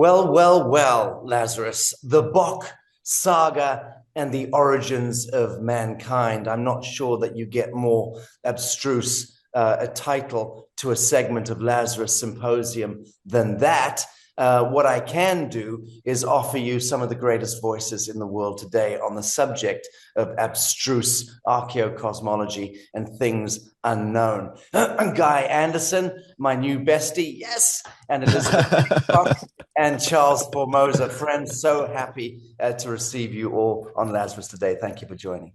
Well, Lazarus, the Bock Saga and the origins of mankind. I'm not sure that you get more abstruse a title to a segment of Lazarus Symposium than that. What I can do is offer you some of the greatest voices in the world today on the subject of abstruse archaeocosmology and things unknown. Guy Anderson, my new bestie, yes, and Elizabeth Bock and Charles Formosa, friends. So happy to receive you all on Lazarus today. Thank you for joining.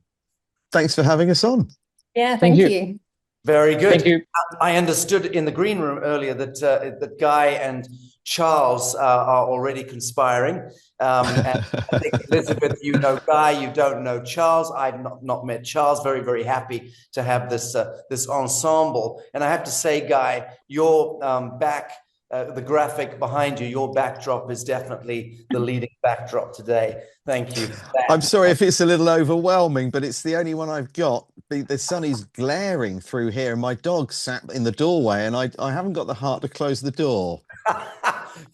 Thanks for having us on. Yeah, thank you. Very good. Thank you. I understood in the green room earlier that Guy and Charles are already conspiring. And I think, Elizabeth, you know Guy, you don't know Charles. I've not met Charles. Very, very happy to have this ensemble. And I have to say, Guy, your the graphic behind you, your backdrop is definitely the leading backdrop today. Thank you. I'm sorry if it's a little overwhelming, but it's the only one I've got. The sun is glaring through here, and my dog sat in the doorway, and I haven't got the heart to close the door.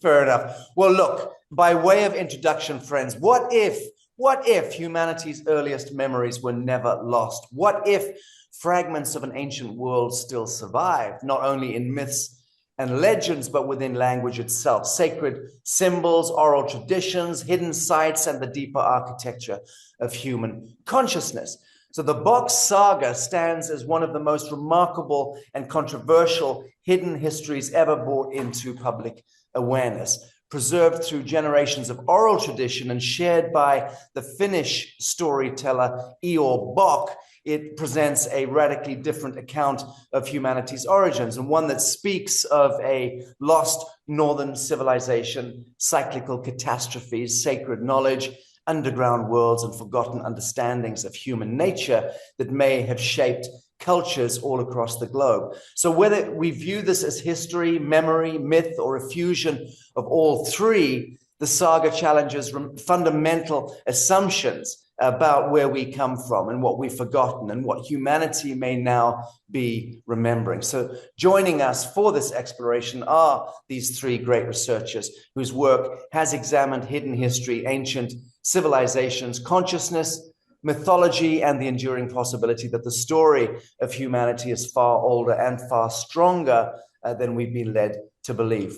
Fair enough. Well, look, by way of introduction, friends, what if humanity's earliest memories were never lost? What if fragments of an ancient world still survived, not only in myths and legends, but within language itself, sacred symbols, oral traditions, hidden sites, and the deeper architecture of human consciousness? So the Bock Saga stands as one of the most remarkable and controversial hidden histories ever brought into public awareness, preserved through generations of oral tradition and shared by the Finnish storyteller Ior Bock. It presents a radically different account of humanity's origins, and one that speaks of a lost northern civilization, cyclical catastrophes, sacred knowledge, underground worlds, and forgotten understandings of human nature that may have shaped cultures all across the globe. So whether we view this as history, memory, myth, or a fusion of all three, the saga challenges fundamental assumptions about where we come from and what we've forgotten and what humanity may now be remembering. So joining us for this exploration are these three great researchers whose work has examined hidden history, ancient civilizations, consciousness, mythology, and the enduring possibility that the story of humanity is far older and far stronger than we've been led to believe.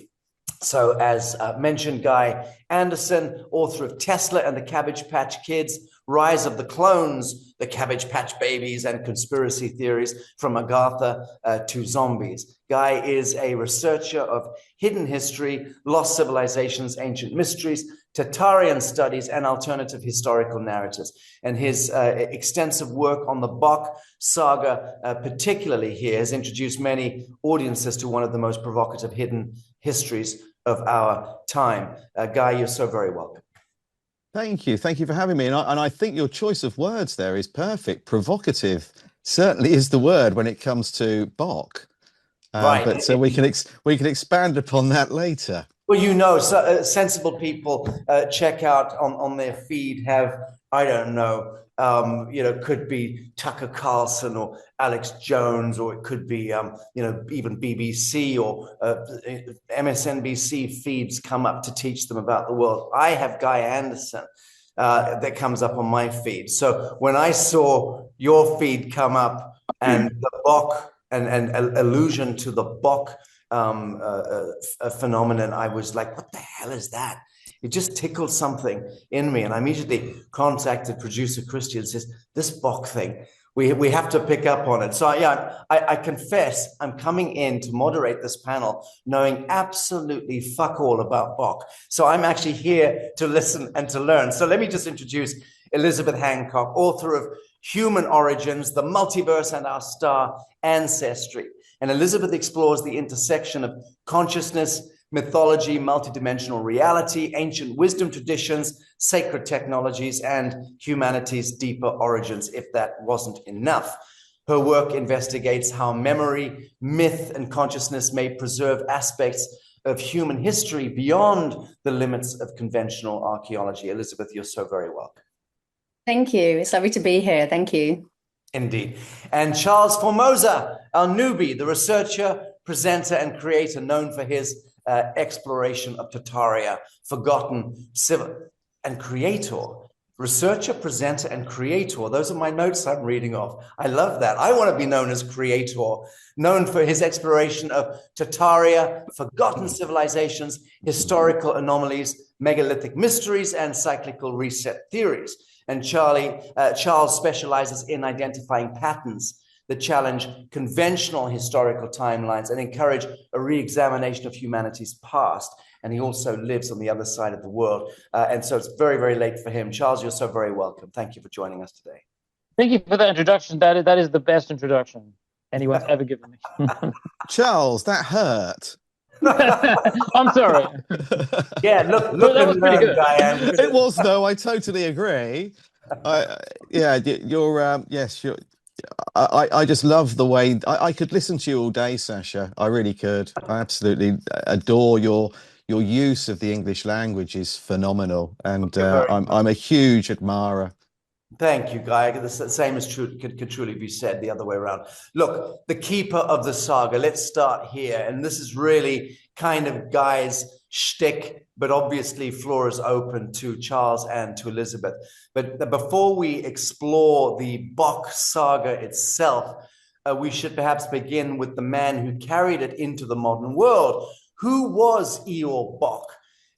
So as mentioned, Guy Anderson, author of Tesla and the Cabbage Patch Kids, Rise of the Clones, the Cabbage Patch Babies, and Conspiracy Theories from Agatha to Zombies. Guy is a researcher of hidden history, lost civilizations, ancient mysteries, Tatarian studies, and alternative historical narratives. And his extensive work on the Bock Saga, particularly here, has introduced many audiences to one of the most provocative hidden histories of our time. Guy, you're so very welcome. Thank you. Thank you for having me. And I think your choice of words there is perfect. Provocative certainly is the word when it comes to Bock. Right. But so we can expand upon that later. Well, you know, so, sensible people check out on their feed have, I don't know, could be Tucker Carlson or Alex Jones, or it could be, even BBC or MSNBC feeds come up to teach them about the world. I have Guy Anderson that comes up on my feed. So when I saw your feed come up and the Bock and allusion to the Bock phenomenon, I was like, what the hell is that? It just tickled something in me, and I immediately contacted producer Christian and says, this Bock thing, we have to pick up on it. So yeah, I confess I'm coming in to moderate this panel knowing absolutely fuck all about Bock. So I'm actually here to listen and to learn. So let me just introduce Elizabeth Hancock, author of Human Origins, The Multiverse and Our Star Ancestry. And Elizabeth explores the intersection of consciousness, mythology, multidimensional reality, ancient wisdom traditions, sacred technologies, and humanity's deeper origins, if that wasn't enough. Her work investigates how memory, myth, and consciousness may preserve aspects of human history beyond the limits of conventional archaeology. Elizabeth, you're so very welcome. Thank you. It's lovely to be here. Thank you. Indeed. And Charles Formosa, our newbie, the researcher, presenter, and creator known for his exploration of Tartaria, forgotten civil and creator. Researcher, presenter, and creator. Those are my notes I'm reading off. I love that. I want to be known as creator, known for his exploration of Tartaria, forgotten civilizations, historical anomalies, megalithic mysteries, and cyclical reset theories. And Charles specializes in identifying patterns that challenge conventional historical timelines and encourage a re-examination of humanity's past. And he also lives on the other side of the world. And so it's very, very late for him. Charles, you're so very welcome. Thank you for joining us today. Thank you for that introduction. That is the best introduction anyone's ever given me. Charles, that hurt. I'm sorry. Yeah, look that was pretty good. Diane. It was, though. I totally agree. I just love the way I could listen to you all day, Sacha. I really could. I absolutely adore your use of the English language is phenomenal, and I'm a huge admirer. Thank you, Guy. The same is true, could truly be said the other way around. Look, the keeper of the saga. Let's start here, and this is really kind of Guy's shtick, but obviously floor is open to Charles and to Elizabeth. But before we explore the Bock Saga itself, we should perhaps begin with the man who carried it into the modern world. Who was Ior Bock,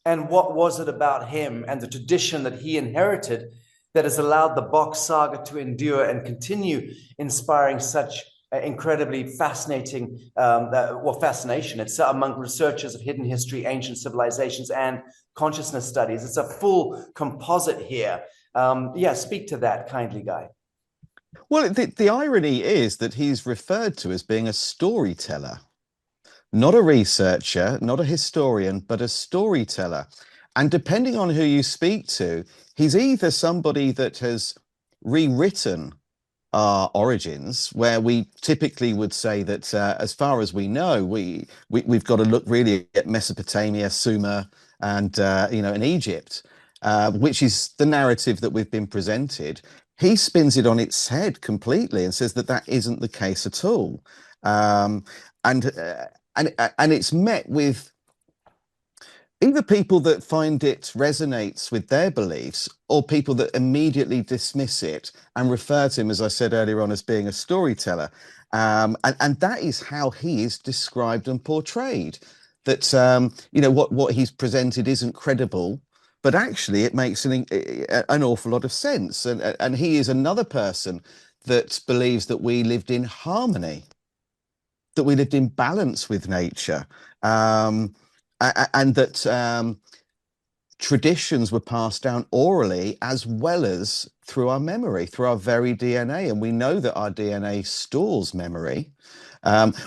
and what was it about him and the tradition that he inherited that has allowed the Bock Saga to endure and continue inspiring such incredibly fascinating, fascination. It's among researchers of hidden history, ancient civilizations, and consciousness studies. It's a full composite here. Speak to that kindly, Guy. Well, the irony is that he's referred to as being a storyteller, not a researcher, not a historian, but a storyteller. And depending on who you speak to, he's either somebody that has rewritten our origins, where we typically would say that as far as we know, we've got to look really at Mesopotamia, Sumer, and and Egypt, which is the narrative that we've been presented. He spins it on its head completely and says that that isn't the case at all, and it's met with either people that find it resonates with their beliefs or people that immediately dismiss it and refer to him, as I said earlier on, as being a storyteller. And that is how he is described and portrayed, that, what he's presented isn't credible, but actually it makes an awful lot of sense. And he is another person that believes that we lived in harmony, that we lived in balance with nature. And that traditions were passed down orally as well as through our memory, through our very DNA. And we know that our DNA stores memory.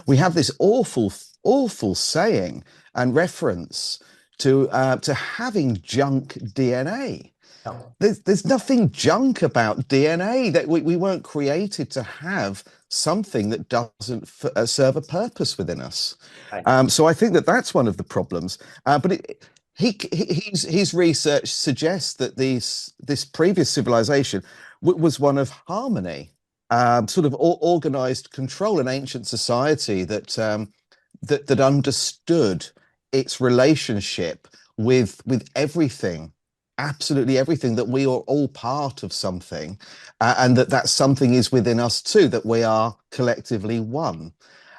We have this awful saying and reference to having junk DNA. No. There's nothing junk about DNA. That we weren't created to have something that doesn't serve a purpose within us. Right. So I think that that's one of the problems. But his research suggests that this previous civilization was one of harmony, sort of organized control, an ancient society that understood its relationship with everything. Absolutely everything, that we are all part of something, and that something is within us too, that we are collectively one.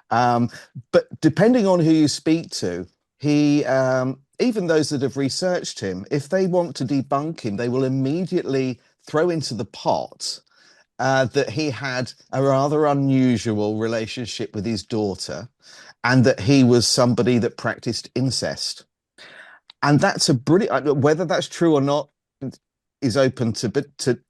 But depending on who you speak to, he, even those that have researched him, if they want to debunk him, they will immediately throw into the pot that he had a rather unusual relationship with his daughter, and that he was somebody that practiced incest. And that's a brilliant, whether that's true or not is open to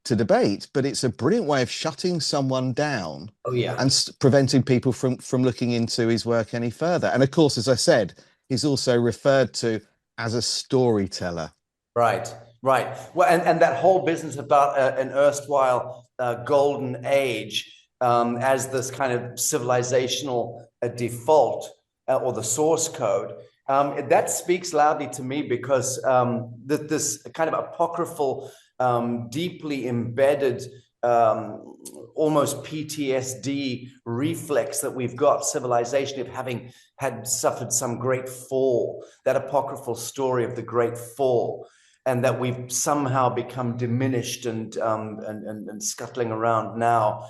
debate, but it's a brilliant way of shutting someone down. Oh, yeah. And preventing people from looking into his work any further. And of course, as I said, he's also referred to as a storyteller. Right. Well, and that whole business about an erstwhile golden age as this kind of civilizational default or the source code. That speaks loudly to me, because this kind of apocryphal, deeply embedded almost PTSD reflex that we've got, civilization, of having had suffered some great fall, that apocryphal story of the great fall, and that we've somehow become diminished and scuttling around now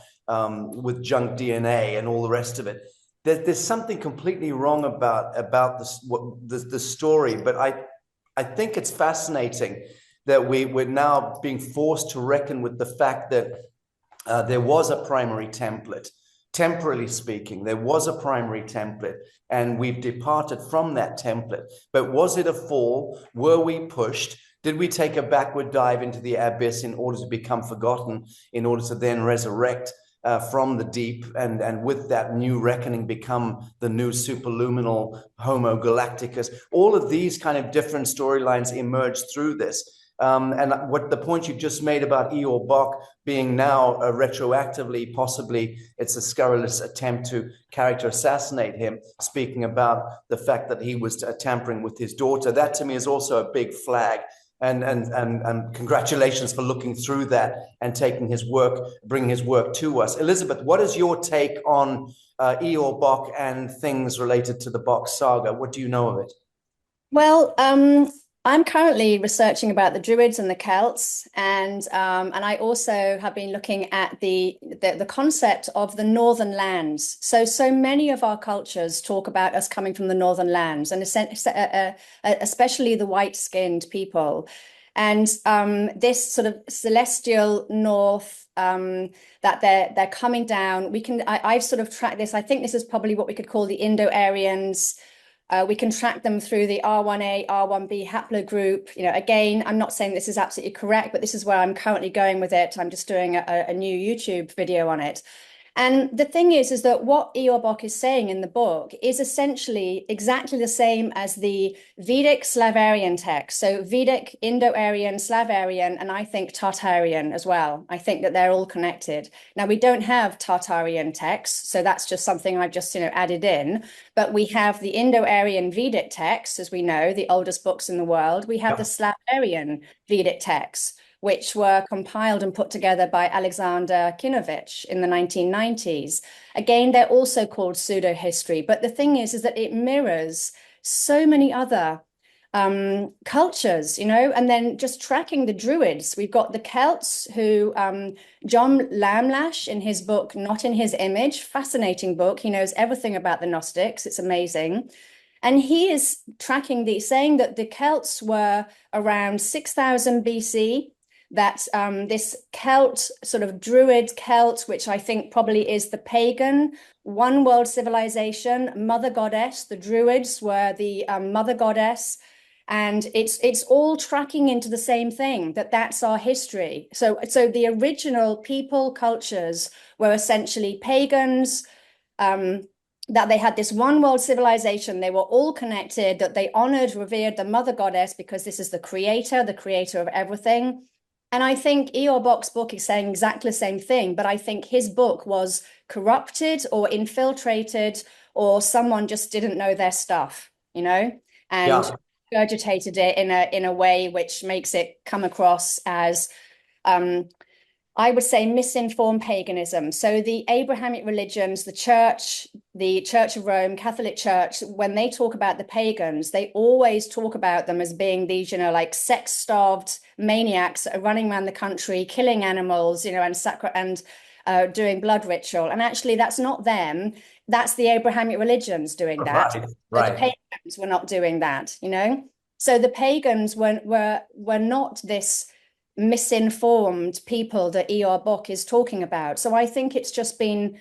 with junk DNA and all the rest of it. There's something completely wrong about the story, but I think it's fascinating that we're now being forced to reckon with the fact that there was a primary template. Temporally speaking, there was a primary template, and we've departed from that template. But was it a fall? Were we pushed? Did we take a backward dive into the abyss in order to become forgotten, in order to then resurrect from the deep, and with that new reckoning become the new superluminal Homo Galacticus? All of these kind of different storylines emerge through this. And what the point you just made about Ior Bock being now retroactively, possibly it's a scurrilous attempt to character assassinate him, speaking about the fact that he was tampering with his daughter, that to me is also a big flag. And congratulations for looking through that and taking his work, bringing his work to us. Elizabeth, what is your take on Ior Bock and things related to the Bock Saga? What do you know of it? Well, I'm currently researching about the Druids and the Celts, and I also have been looking at the concept of the Northern Lands. So many of our cultures talk about us coming from the Northern Lands, and especially the white-skinned people, and this sort of celestial north that they're coming down. I've sort of tracked this. I think this is probably what we could call the Indo-Aryans. We can track them through the R1A, R1B haplogroup. You know, again, I'm not saying this is absolutely correct, but this is where I'm currently going with it. I'm just doing a new YouTube video on it. And the thing is that what Ior Bock is saying in the book is essentially exactly the same as the Vedic Slavarian text. So Vedic, Indo-Aryan, Slavarian, and I think Tartarian as well. I think that they're all connected. Now, we don't have Tartarian texts, so that's just something I've just, added in. But we have the Indo-Aryan Vedic texts, as we know, the oldest books in the world. We have the Slavarian Vedic texts, which were compiled and put together by Alexander Kinovich in the 1990s. Again, they're also called pseudo-history. But the thing is that it mirrors so many other cultures, and then just tracking the Druids. We've got the Celts, who John Lamlash in his book, Not in His Image, fascinating book. He knows everything about the Gnostics. It's amazing. And he is tracking saying that the Celts were around 6000 BC, that this Celt, sort of Druid Celt, which I think probably is the pagan one world civilization, mother goddess. The Druids were the mother goddess. And it's all tracking into the same thing, that's our history. So the original people cultures were essentially pagans, that they had this one world civilization. They were all connected, that they honored, revered the mother goddess because this is the creator of everything. And I think Ior Bock's book is saying exactly the same thing, but I think his book was corrupted or infiltrated, or someone just didn't know their stuff, and regurgitated it in a way which makes it come across as, I would say, misinformed paganism. So the Abrahamic religions, the Church of Rome, Catholic Church, when they talk about the pagans, they always talk about them as being these, like sex-starved maniacs that are running around the country, killing animals, and doing blood ritual. And actually, that's not them. That's the Abrahamic religions doing that. Right. The pagans were not doing that, So the pagans were not this misinformed people that Ior Bock is talking about. So I think it's just been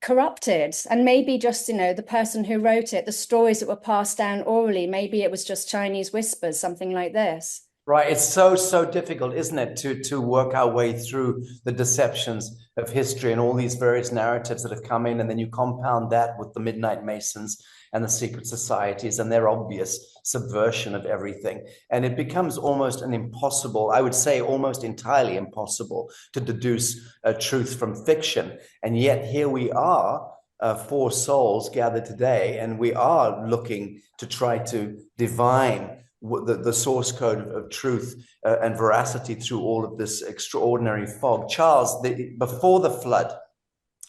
corrupted, and maybe just the person who wrote it, the stories that were passed down orally, maybe it was just Chinese whispers, something like this. Right. It's so difficult, isn't it, to work our way through the deceptions of history and all these various narratives that have come in, and then you compound that with the Midnight Masons and the secret societies and their obvious subversion of everything. And it becomes almost an impossible, I would say almost entirely impossible, to deduce truth from fiction. And yet here we are, four souls gathered today, and we are looking to try to divine the source code of truth and veracity through all of this extraordinary fog. Charles, before the flood,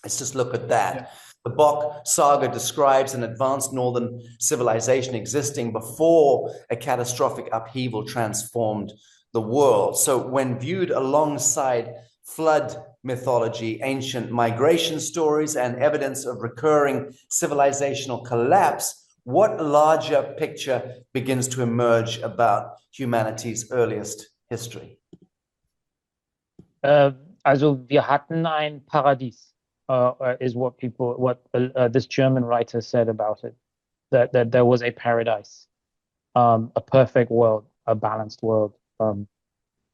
let's just look at that. Yeah. The Bock Saga describes an advanced northern civilization existing before a catastrophic upheaval transformed the world. So when viewed alongside flood mythology, ancient migration stories, and evidence of recurring civilizational collapse, what larger picture begins to emerge about humanity's earliest history? Also wir hatten ein Paradies, is what this German writer said about it, that there was a paradise, a perfect world, a balanced world,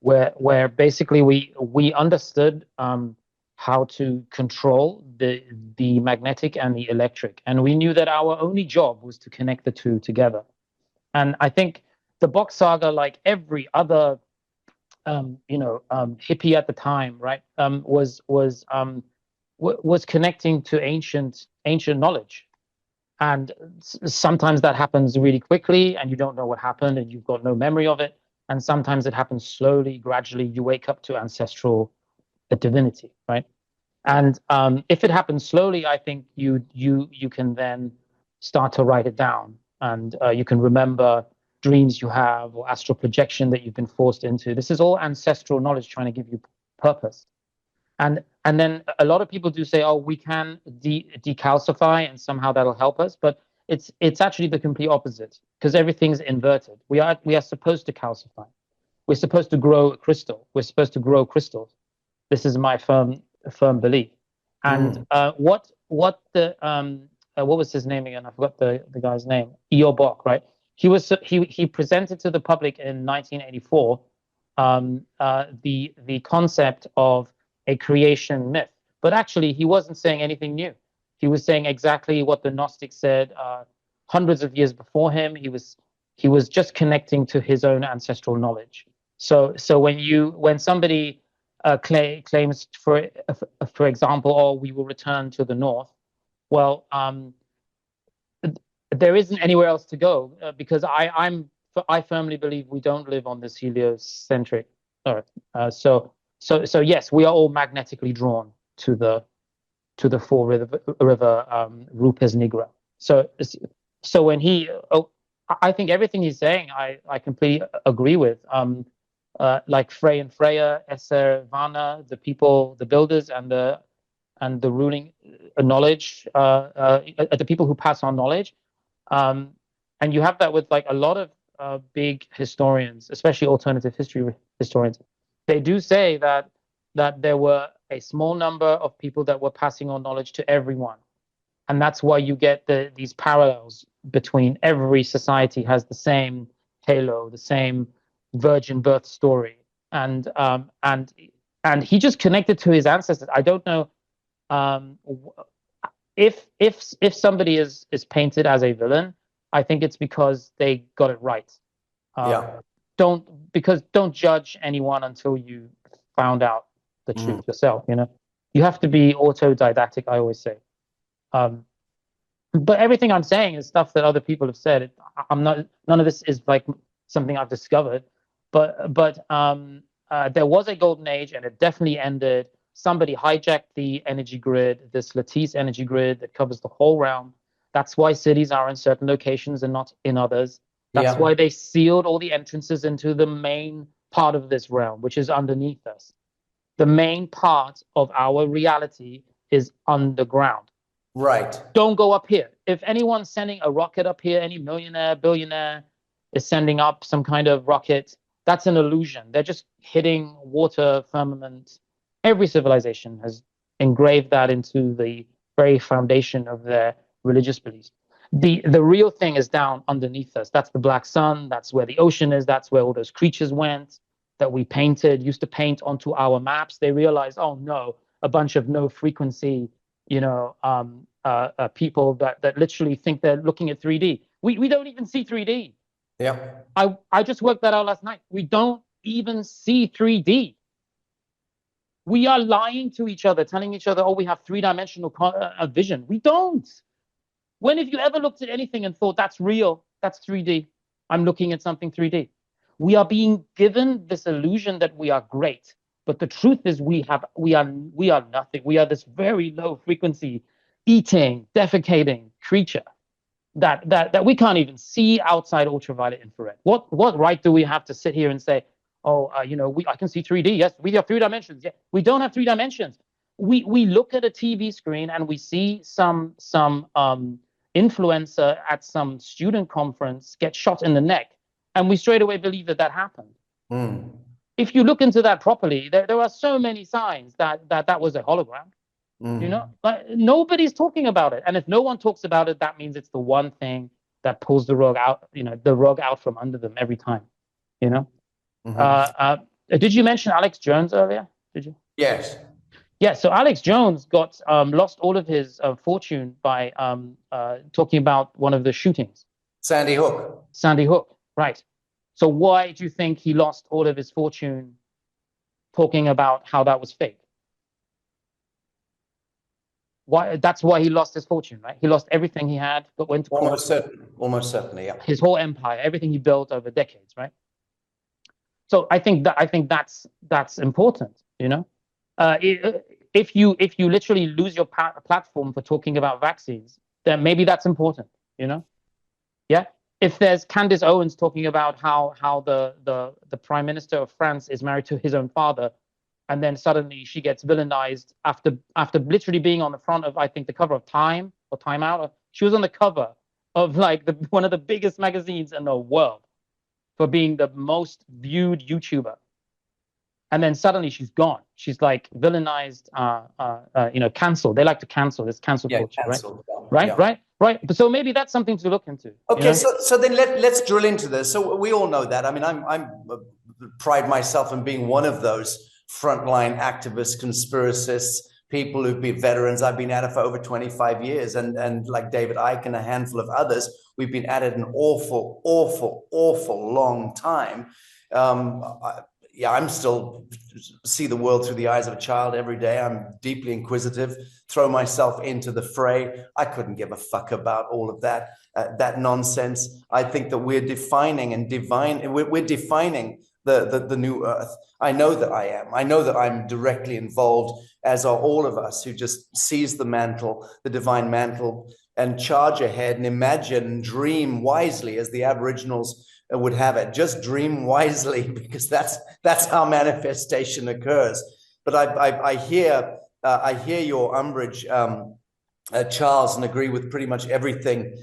where basically we understood how to control the magnetic and the electric, and we knew that our only job was to connect the two together. And I think the Bock Saga, like every other hippie at the time, right, was connecting to ancient knowledge. And sometimes that happens really quickly and you don't know what happened and you've got no memory of it. And sometimes it happens slowly, gradually. You wake up to ancestral divinity, right? And if it happens slowly, I think you can then start to write it down, and you can remember dreams you have or astral projection that you've been forced into. This is all ancestral knowledge trying to give you purpose. And then a lot of people do say, oh, we can decalcify and somehow that'll help us, but it's actually the complete opposite, because everything's inverted. We are supposed to calcify. We're supposed to grow a crystal. We're supposed to grow crystals. This is my firm belief. And what was his name again? I forgot the guy's name. Ior Bock, right? He presented to the public in 1984 the concept of a creation myth, but actually he wasn't saying anything new. He was saying exactly what the Gnostics said hundreds of years before him. He was just connecting to his own ancestral knowledge. So when somebody claims, for example, oh, we will return to the north, well, there isn't anywhere else to go, because I firmly believe we don't live on this heliocentric Earth. So yes, we are all magnetically drawn to the Fall River Rupes Nigra. So when I think everything he's saying, I completely agree with. Like Frey and Freya, Esser, Vana, the people, the builders, and the ruling knowledge, the people who pass on knowledge, and you have that with like a lot of big historians, especially alternative history historians. They do say that there were a small number of people that were passing on knowledge to everyone, and that's why you get these parallels between every society has the same halo, the same virgin birth story, and he just connected to his ancestors. I don't know if somebody is painted as a villain. I think it's because they got it right. Don't judge anyone until you found out the truth yourself. You have to be autodidactic, I always say. But everything I'm saying is stuff that other people have said. None of this is like something I've discovered. But there was a golden age, and it definitely ended. Somebody hijacked the energy grid, this lattice energy grid that covers the whole realm. That's why cities are in certain locations and not in others. That's why they sealed all the entrances into the main part of this realm, which is underneath us. The main part of our reality is underground. Right. Don't go up here. If anyone's sending a rocket up here, any millionaire, billionaire is sending up some kind of rocket, that's an illusion. They're just hitting water, firmament. Every civilization has engraved that into the very foundation of their religious beliefs. The real thing is down underneath us. That's the black sun. That's where the ocean is. That's where all those creatures went that we used to paint onto our maps. They realized, oh no, a bunch of no frequency, people that literally think they're looking at 3D. We don't even see 3D. Yeah. I just worked that out last night. We don't even see 3D. We are lying to each other, telling each other, oh, we have three-dimensional vision. We don't. When have you ever looked at anything and thought, that's real, that's 3D? I'm looking at something 3D. We are being given this illusion that we are great, but the truth is we are nothing. We are this very low frequency, eating, defecating creature that we can't even see outside ultraviolet infrared. What right do we have to sit here and say, oh, I can see 3D. Yes, we have 3 dimensions. Yeah, we don't have 3 dimensions. We look at a TV screen and we see some influencer at some student conference get shot in the neck, and we straight away believe that happened. Mm. If you look into that properly, there are so many signs that was a hologram. Mm. But nobody's talking about it. And if no one talks about it, that means it's the one thing that pulls the rug out from under them every time. Mm-hmm. Did you mention Alex Jones earlier? Did you? Yes. Yeah, so Alex Jones got lost all of his fortune by talking about one of the shootings. Sandy Hook. Sandy Hook, right. So why do you think he lost all of his fortune talking about how that was fake? Why? That's why he lost his fortune, right? He lost everything he had, but went to court. Almost certainly, yeah. His whole empire, everything he built over decades, right? So I think that's important, If you literally lose your platform for talking about vaccines, then maybe that's important, Yeah. If there's Candace Owens talking about how the Prime Minister of France is married to his own father, and then suddenly she gets villainized after literally being on the front of, I think, the cover of Time or Time Out. She was on the cover of like one of the biggest magazines in the world for being the most viewed YouTuber. And then suddenly she's gone. She's like villainized, canceled. They like to cancel this cancel culture, canceled. Right? But so maybe that's something to look into. Okay, so then let's drill into this. So we all know that. I mean, I'm pride myself in being one of those frontline activists, conspiracists, people who've been veterans. I've been at it for over 25 years, and like David Icke and a handful of others, we've been at it an awful long time. I'm still see the world through the eyes of a child every day. I'm deeply inquisitive, throw myself into the fray. I couldn't give a fuck about all of that nonsense. I think that we're defining we're defining the new earth. I know that I am. I know that I'm directly involved, as are all of us who just seize the mantle, the divine mantle, and charge ahead and imagine, dream wisely, as the Aboriginals would have it. Just dream wisely, because that's how manifestation occurs. But I hear your umbrage, Charles, and agree with pretty much everything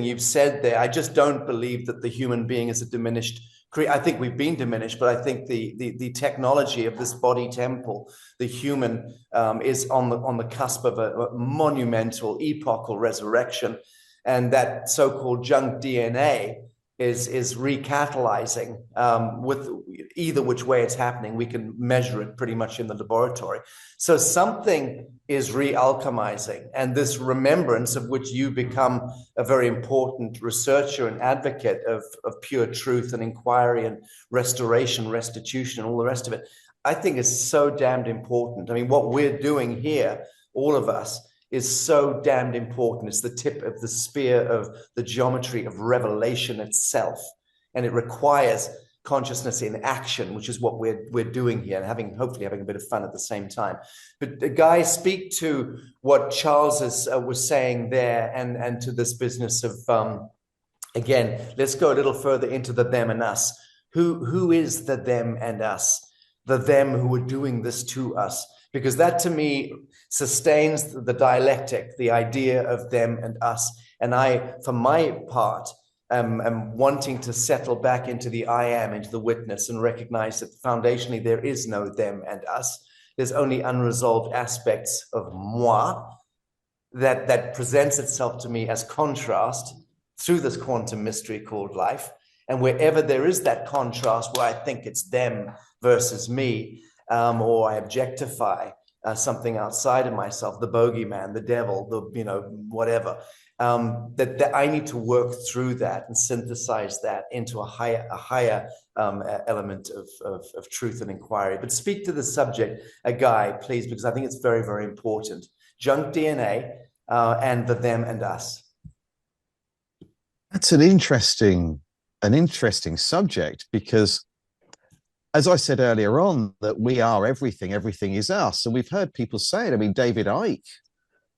you've said there. I just don't believe that the human being is a diminished creature. I think we've been diminished, but I think the technology of this body temple, the human, is on the cusp of a monumental epochal resurrection, and that so-called junk DNA is recatalyzing. With either which way it's happening, we can measure it pretty much in the laboratory. So something is re-alchemizing, and this remembrance, of which you become a very important researcher and advocate of pure truth and inquiry and restoration, restitution, and all the rest of it, I think is so damned important. I mean, what we're doing here, all of us, is so damned important. It's the tip of the spear of the geometry of revelation itself. And it requires consciousness in action, which is what we're doing here, and hopefully having a bit of fun at the same time. But guys, speak to what Charles was saying there, and to this business of, again, let's go a little further into the them and us. Who is the them and us? The them who are doing this to us. Because that, to me, sustains the dialectic, the idea of them and us. And I, for my part, am wanting to settle back into the I am, into the witness, and recognize that foundationally there is no them and us. There's only unresolved aspects of moi that presents itself to me as contrast through this quantum mystery called life. And wherever there is that contrast, where I think it's them versus me, or I objectify something outside of myself, the bogeyman, the devil, whatever, that I need to work through that and synthesize that into a higher element of truth and inquiry. But speak to the subject, Guy, please, because I think it's very, very important. Junk DNA and the them and us. That's an interesting an interesting subject, because as I said earlier on, that we are everything, everything is us. And we've heard people say it. I mean, David Icke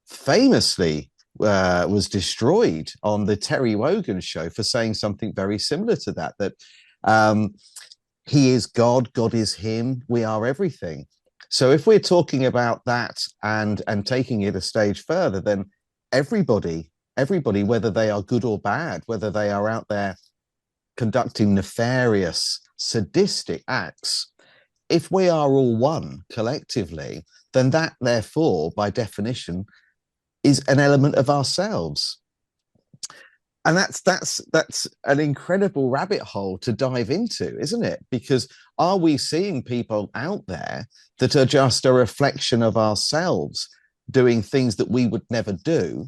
famously was destroyed on the Terry Wogan show for saying something very similar to that, that he is God, God is him, we are everything. So if we're talking about that and taking it a stage further, then everybody, whether they are good or bad, whether they are out there conducting nefarious, sadistic acts, if we are all one collectively, then that, therefore, by definition, is an element of ourselves. And that's an incredible rabbit hole to dive into, isn't it? Because are we seeing people out there that are just a reflection of ourselves doing things that we would never do?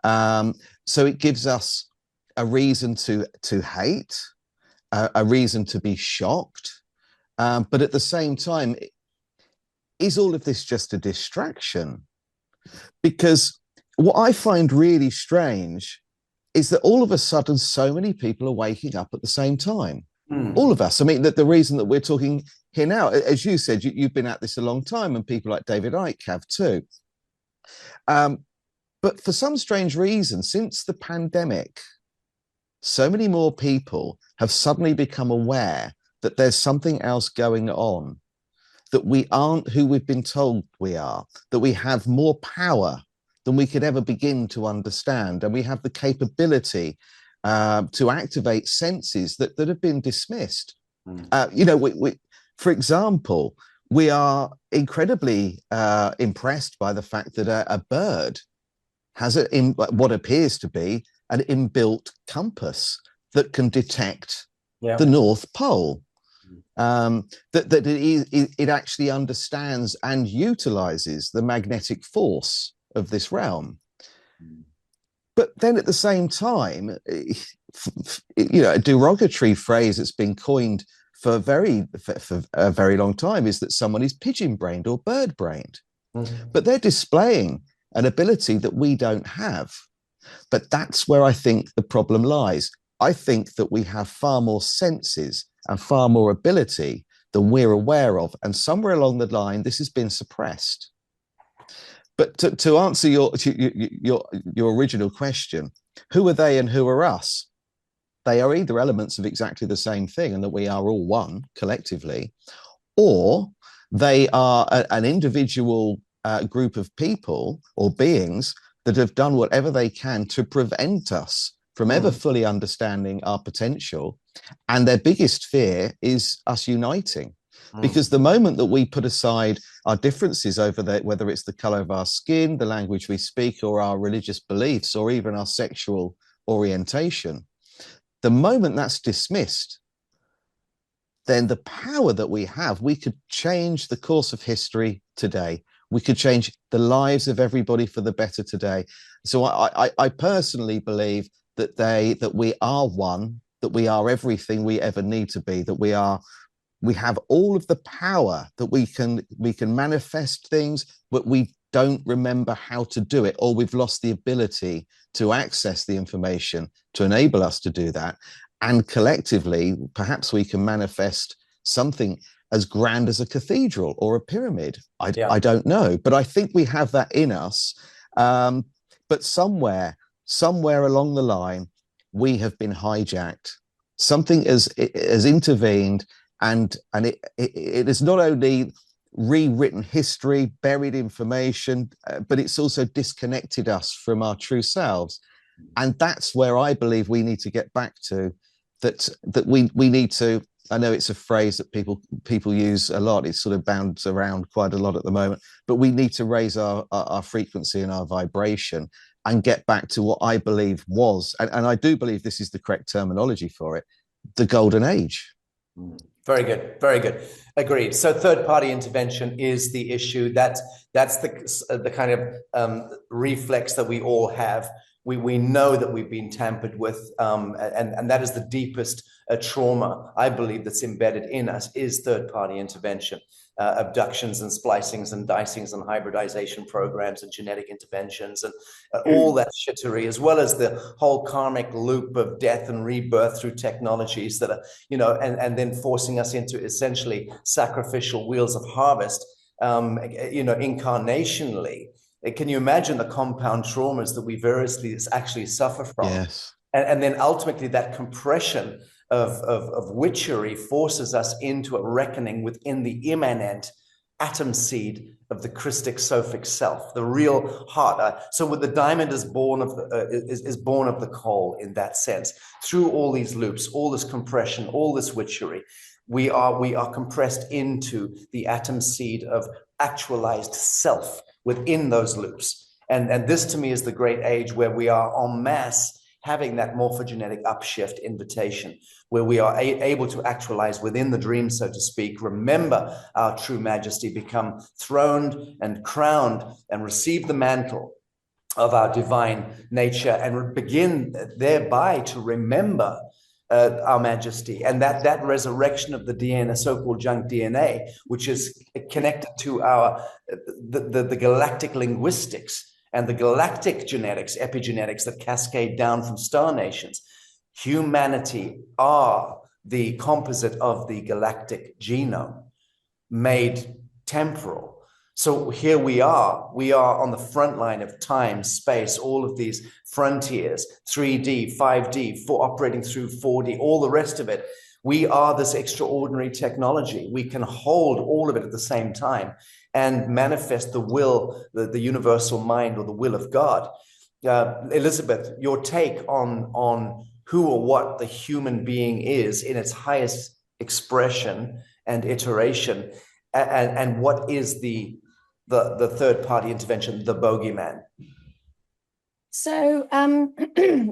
So it gives us a reason to hate, a reason to be shocked. But at the same time, is all of this just a distraction? Because what I find really strange is that all of a sudden so many people are waking up at the same time. All of us. I mean, the reason that we're talking here now, as you said, you've been at this a long time, and people like David Icke have too. But for some strange reason, since the pandemic, so many more people have suddenly become aware that there's something else going on, that we aren't who we've been told we are, that we have more power than we could ever begin to understand. And we have the capability to activate senses that have been dismissed. You know, we, for example, we are incredibly impressed by the fact that a bird has what appears to be an inbuilt compass that can detect the North Pole. That it actually understands and utilizes the magnetic force of this realm. But then at the same time, you know, a derogatory phrase that's been coined for a very long time is that someone is pigeon-brained or bird-brained. But they're displaying an ability that we don't have. But that's where I think the problem lies. I think that we have far more senses and far more ability than we're aware of. And somewhere along the line, this has been suppressed. But to answer your original question, who are they and who are us? They are either elements of exactly the same thing, and that we are all one collectively, or they are an individual group of people or beings that have done whatever they can to prevent us from ever fully understanding our potential. And their biggest fear is us uniting. Because the moment that we put aside our differences over there, whether it's the color of our skin, the language we speak, or our religious beliefs, or even our sexual orientation, the moment that's dismissed, then the power that we have, we could change the course of history today. We could change the lives of everybody for the better today. So I personally believe that we are one, that we are everything we ever need to be, that we have all of the power, that we can manifest things, but we don't remember how to do it, or we've lost the ability to access the information to enable us to do that. And collectively, perhaps we can manifest something as grand as a cathedral or a pyramid. I don't know, but I think we have that in us. But somewhere along the line, we have been hijacked. Something has intervened. And it has not only rewritten history, buried information, but it's also disconnected us from our true selves. And that's where I believe we need to get back to, that we need to, I know it's a phrase that people use a lot, it's sort of bounds around quite a lot at the moment, but we need to raise our frequency and our vibration and get back to what I believe was, and I do believe this is the correct terminology for it, the golden age. Very good. Very good. Agreed. So third-party intervention is the issue. That's the kind of reflex that we all have. We know that we've been tampered with, and that is the deepest trauma, I believe, that's embedded in us, is third-party intervention. abductions and splicings and dicings and hybridization programs and genetic interventions and all that shittery, as well as the whole karmic loop of death and rebirth through technologies that are, and then forcing us into essentially sacrificial wheels of harvest, incarnationally. Can you imagine the compound traumas that we variously actually suffer from? Yes. And then ultimately that compression of witchery forces us into a reckoning within the immanent atom seed of the Christic Sophic self, the real heart. So with the diamond is born of the coal in that sense. Through all these loops, all this compression, all this witchery, we are compressed into the atom seed of actualized self within those loops. And this to me is the great age where we are en masse having that morphogenetic upshift invitation, where we are able to actualize within the dream, so to speak, remember our true majesty, become throned and crowned and receive the mantle of our divine nature, and begin thereby to remember our majesty. And that resurrection of the DNA, so-called junk DNA, which is connected to the galactic linguistics and the galactic genetics, epigenetics that cascade down from star nations. Humanity are the composite of the galactic genome made temporal. So here we are on the front line of time, space, all of these frontiers, 3D, 5D, operating through 4D, all the rest of it. We are this extraordinary technology. We can hold all of it at the same time and manifest the will, the universal mind, or the will of God. Elizabeth, your take on who or what the human being is in its highest expression and iteration, and what is the third party intervention, the bogeyman? So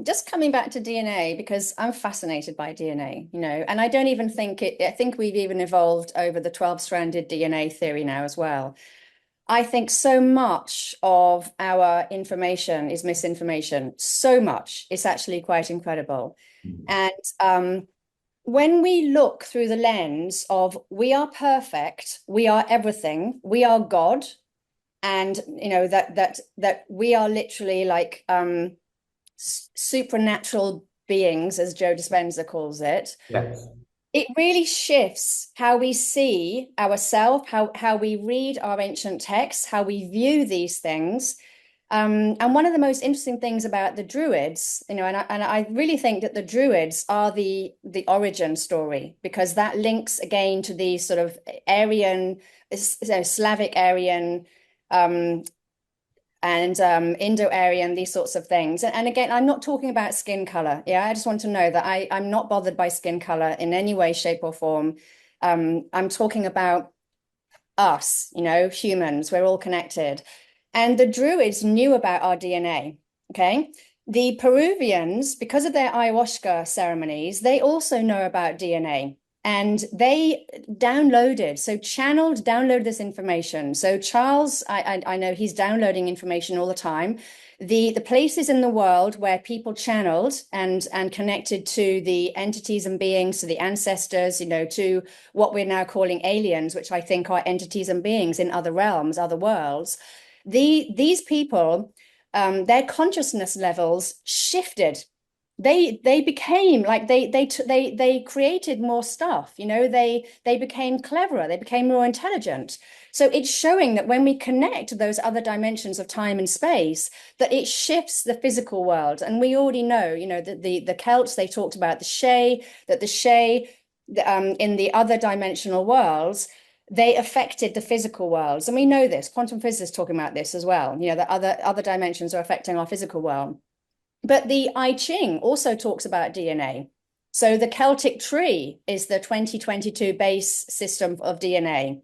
just coming back to DNA, because I'm fascinated by DNA, and I don't even think I think we've even evolved over the 12-stranded DNA theory now as well. I think so much of our information is misinformation. So much. It's actually quite incredible. And when we look through the lens of we are perfect, we are everything, we are God, and that we are literally like supernatural beings, as Joe Dispenza calls it. Yes. It really shifts how we see ourselves, how we read our ancient texts, how we view these things. And one of the most interesting things about the Druids, and I really think that the Druids are the origin story, because that links again to these sort of Aryan, Slavic Aryan, and Indo-Aryan, these sorts of things. And again, I'm not talking about skin color. Yeah, I just want to know that I'm not bothered by skin color in any way, shape, or form. I'm talking about us, humans. We're all connected. And the Druids knew about our DNA, okay? The Peruvians, because of their ayahuasca ceremonies, they also know about DNA. And they downloaded this information. So Charles, I know he's downloading information all the time. The places in the world where people channeled and connected to the entities and beings, to the ancestors, to what we're now calling aliens, which I think are entities and beings in other realms, other worlds. These people, their consciousness levels shifted. They became like they created more stuff, they became cleverer, they became more intelligent. So it's showing that when we connect to those other dimensions of time and space, that it shifts the physical world. And we already know, the Celts, they talked about the Shay, that the Shay in the other dimensional worlds, they affected the physical worlds. And we know this, quantum physicists talking about this as well, that other dimensions are affecting our physical world. But the I Ching also talks about DNA. So the Celtic tree is the 2022 base system of DNA.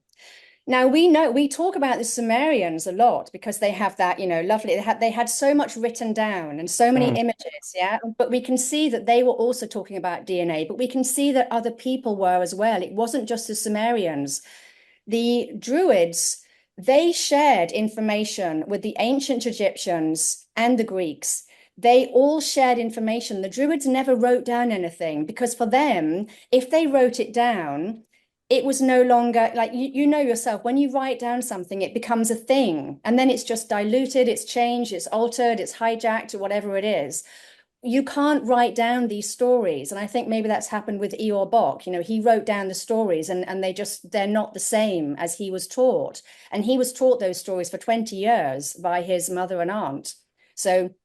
Now we talk about the Sumerians a lot because they have that, lovely, they had so much written down and so many images, yeah. But we can see that they were also talking about DNA, but we can see that other people were as well. It wasn't just the Sumerians. The Druids, they shared information with the ancient Egyptians and the Greeks. They all shared information. The Druids never wrote down anything because for them, if they wrote it down, it was no longer like, you know yourself, when you write down something, it becomes a thing, and then it's just diluted, it's changed, it's altered, it's hijacked, or whatever it is. You can't write down these stories. And I think maybe that's happened with Ior Bock. You know, he wrote down the stories, and they're not the same as he was taught. And he was taught those stories for 20 years by his mother and aunt. So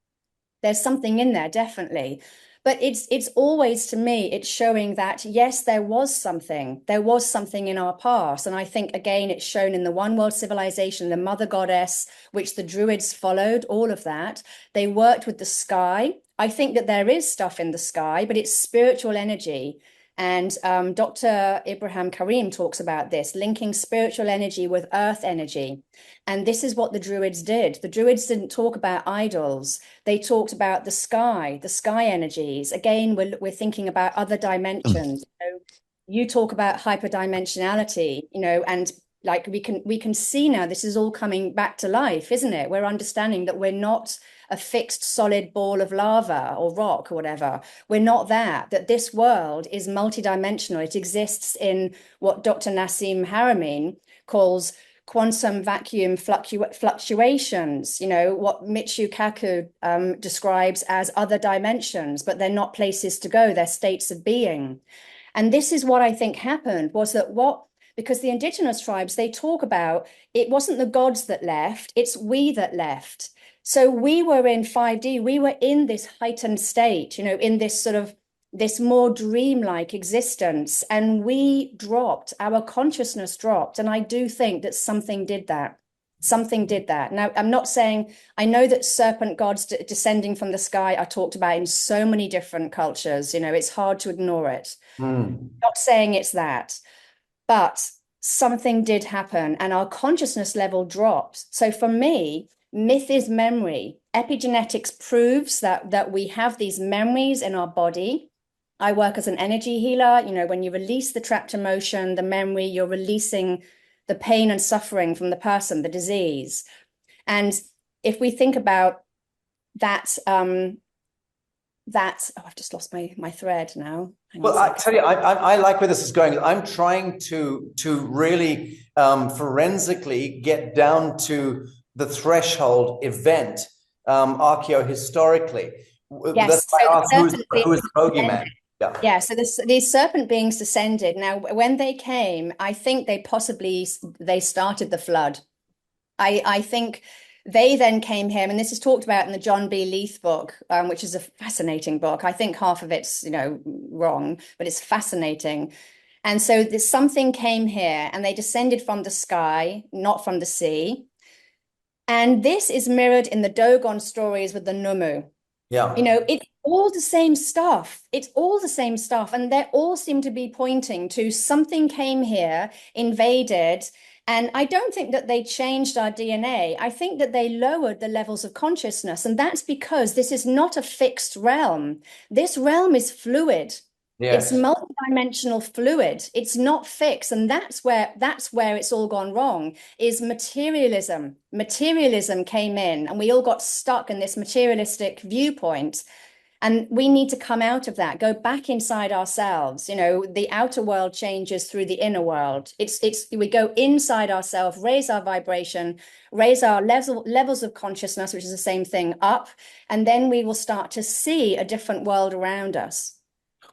there's something in there, definitely. But it's always, to me, it's showing that, yes, there was something in our past. And I think, again, it's shown in the one world civilization, the mother goddess, which the Druids followed, all of that. They worked with the sky. I think that there is stuff in the sky, but it's spiritual energy. And Dr. Ibrahim Karim talks about this, linking spiritual energy with earth energy. And this is what the Druids did. The Druids didn't talk about idols. They talked about the sky energies. Again, we're thinking about other dimensions. You talk about hyperdimensionality, and like we can see now, this is all coming back to life, isn't it? We're understanding that we're not a fixed solid ball of lava or rock or whatever. We're not that this world is multidimensional. It exists in what Dr. Nassim Haramein calls quantum vacuum fluctuations, what Michio Kaku describes as other dimensions, but they're not places to go, they're states of being. And this is what I think happened, was that because the indigenous tribes, they talk about, it wasn't the gods that left, it's we that left. So we were in 5D, we were in this heightened state, in this sort of, this more dreamlike existence, and we dropped, our consciousness dropped. And I do think that something did that. Now, I'm not saying, I know that serpent gods descending from the sky are talked about in so many different cultures, it's hard to ignore it. Not saying it's that, but something did happen and our consciousness level dropped. So for me, myth is memory. Epigenetics proves that we have these memories in our body. I work as an energy healer. When you release the trapped emotion, the memory, you're releasing the pain and suffering from the person, the disease. And if we think about that, oh, I've just lost my thread now. Well, I tell you, I like where this is going. I'm trying to really forensically get down to the threshold event, archaeohistorically. Yes, that's why I asked, who is the bogeyman? Yeah, so these serpent beings descended. Now, when they came, I think they started the flood. I think they then came here, and this is talked about in the John B. Leith book, which is a fascinating book. I think half of it's, wrong, but it's fascinating. And so something came here, and they descended from the sky, not from the sea. And this is mirrored in the Dogon stories with the Numu. Yeah. It's all the same stuff. It's all the same stuff. And they all seem to be pointing to something came here, invaded. And I don't think that they changed our DNA. I think that they lowered the levels of consciousness. And that's because this is not a fixed realm. This realm is fluid. Yes. It's multidimensional fluid. It's not fixed. And that's where it's all gone wrong, is materialism. Materialism came in, and we all got stuck in this materialistic viewpoint. And we need to come out of that, go back inside ourselves. The outer world changes through the inner world. We go inside ourselves, raise our vibration, raise our levels of consciousness, which is the same thing, up, and then we will start to see a different world around us.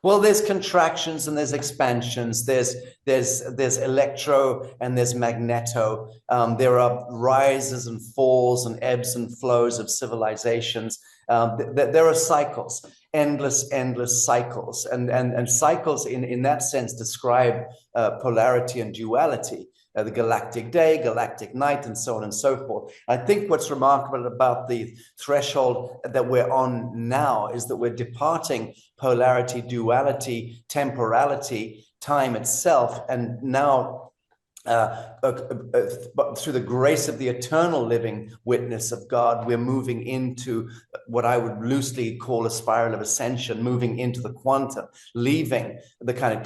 Well, there's contractions and there's expansions. There's electro and there's magneto. There are rises and falls and ebbs and flows of civilizations. There are cycles, endless cycles, and cycles in that sense describe polarity and duality. The galactic day, galactic night, and so on and so forth. I think what's remarkable about the threshold that we're on now is that we're departing polarity, duality, temporality, time itself, and now but through the grace of the eternal living witness of God, we're moving into what I would loosely call a spiral of ascension, moving into the quantum, leaving the kind of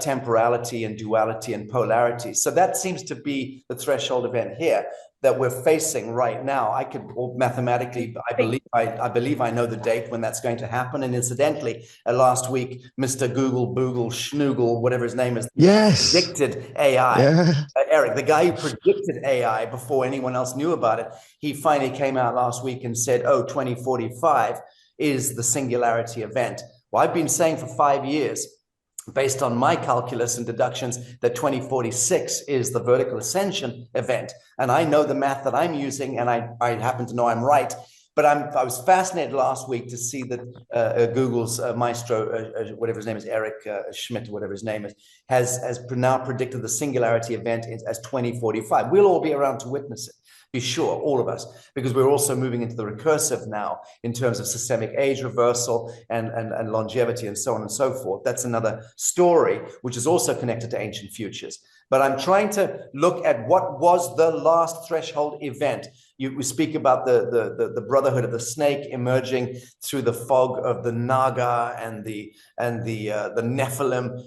temporality and duality and polarity. So that seems to be the threshold event here that we're facing right now. I could mathematically, I believe I know the date when that's going to happen. And incidentally, last week, Mr. Google, Boogle, Schnoogle, whatever his name is, predicted AI. Yeah. Eric, the guy who predicted AI before anyone else knew about it, he finally came out last week and said, oh, 2045 is the singularity event. Well, I've been saying for 5 years, based on my calculus and deductions, that 2046 is the vertical ascension event. And I know the math that I'm using, and I happen to know I'm right. But I was fascinated last week to see that Google's maestro, whatever his name is, Eric Schmidt, whatever his name is, has now predicted the singularity event as 2045. We'll all be around to witness it. Be sure, all of us, because we're also moving into the recursive now in terms of systemic age reversal and longevity and so on and so forth. That's another story, which is also connected to ancient futures. But I'm trying to look at what was the last threshold event. We speak about the brotherhood of the snake emerging through the fog of the Naga and the Nephilim.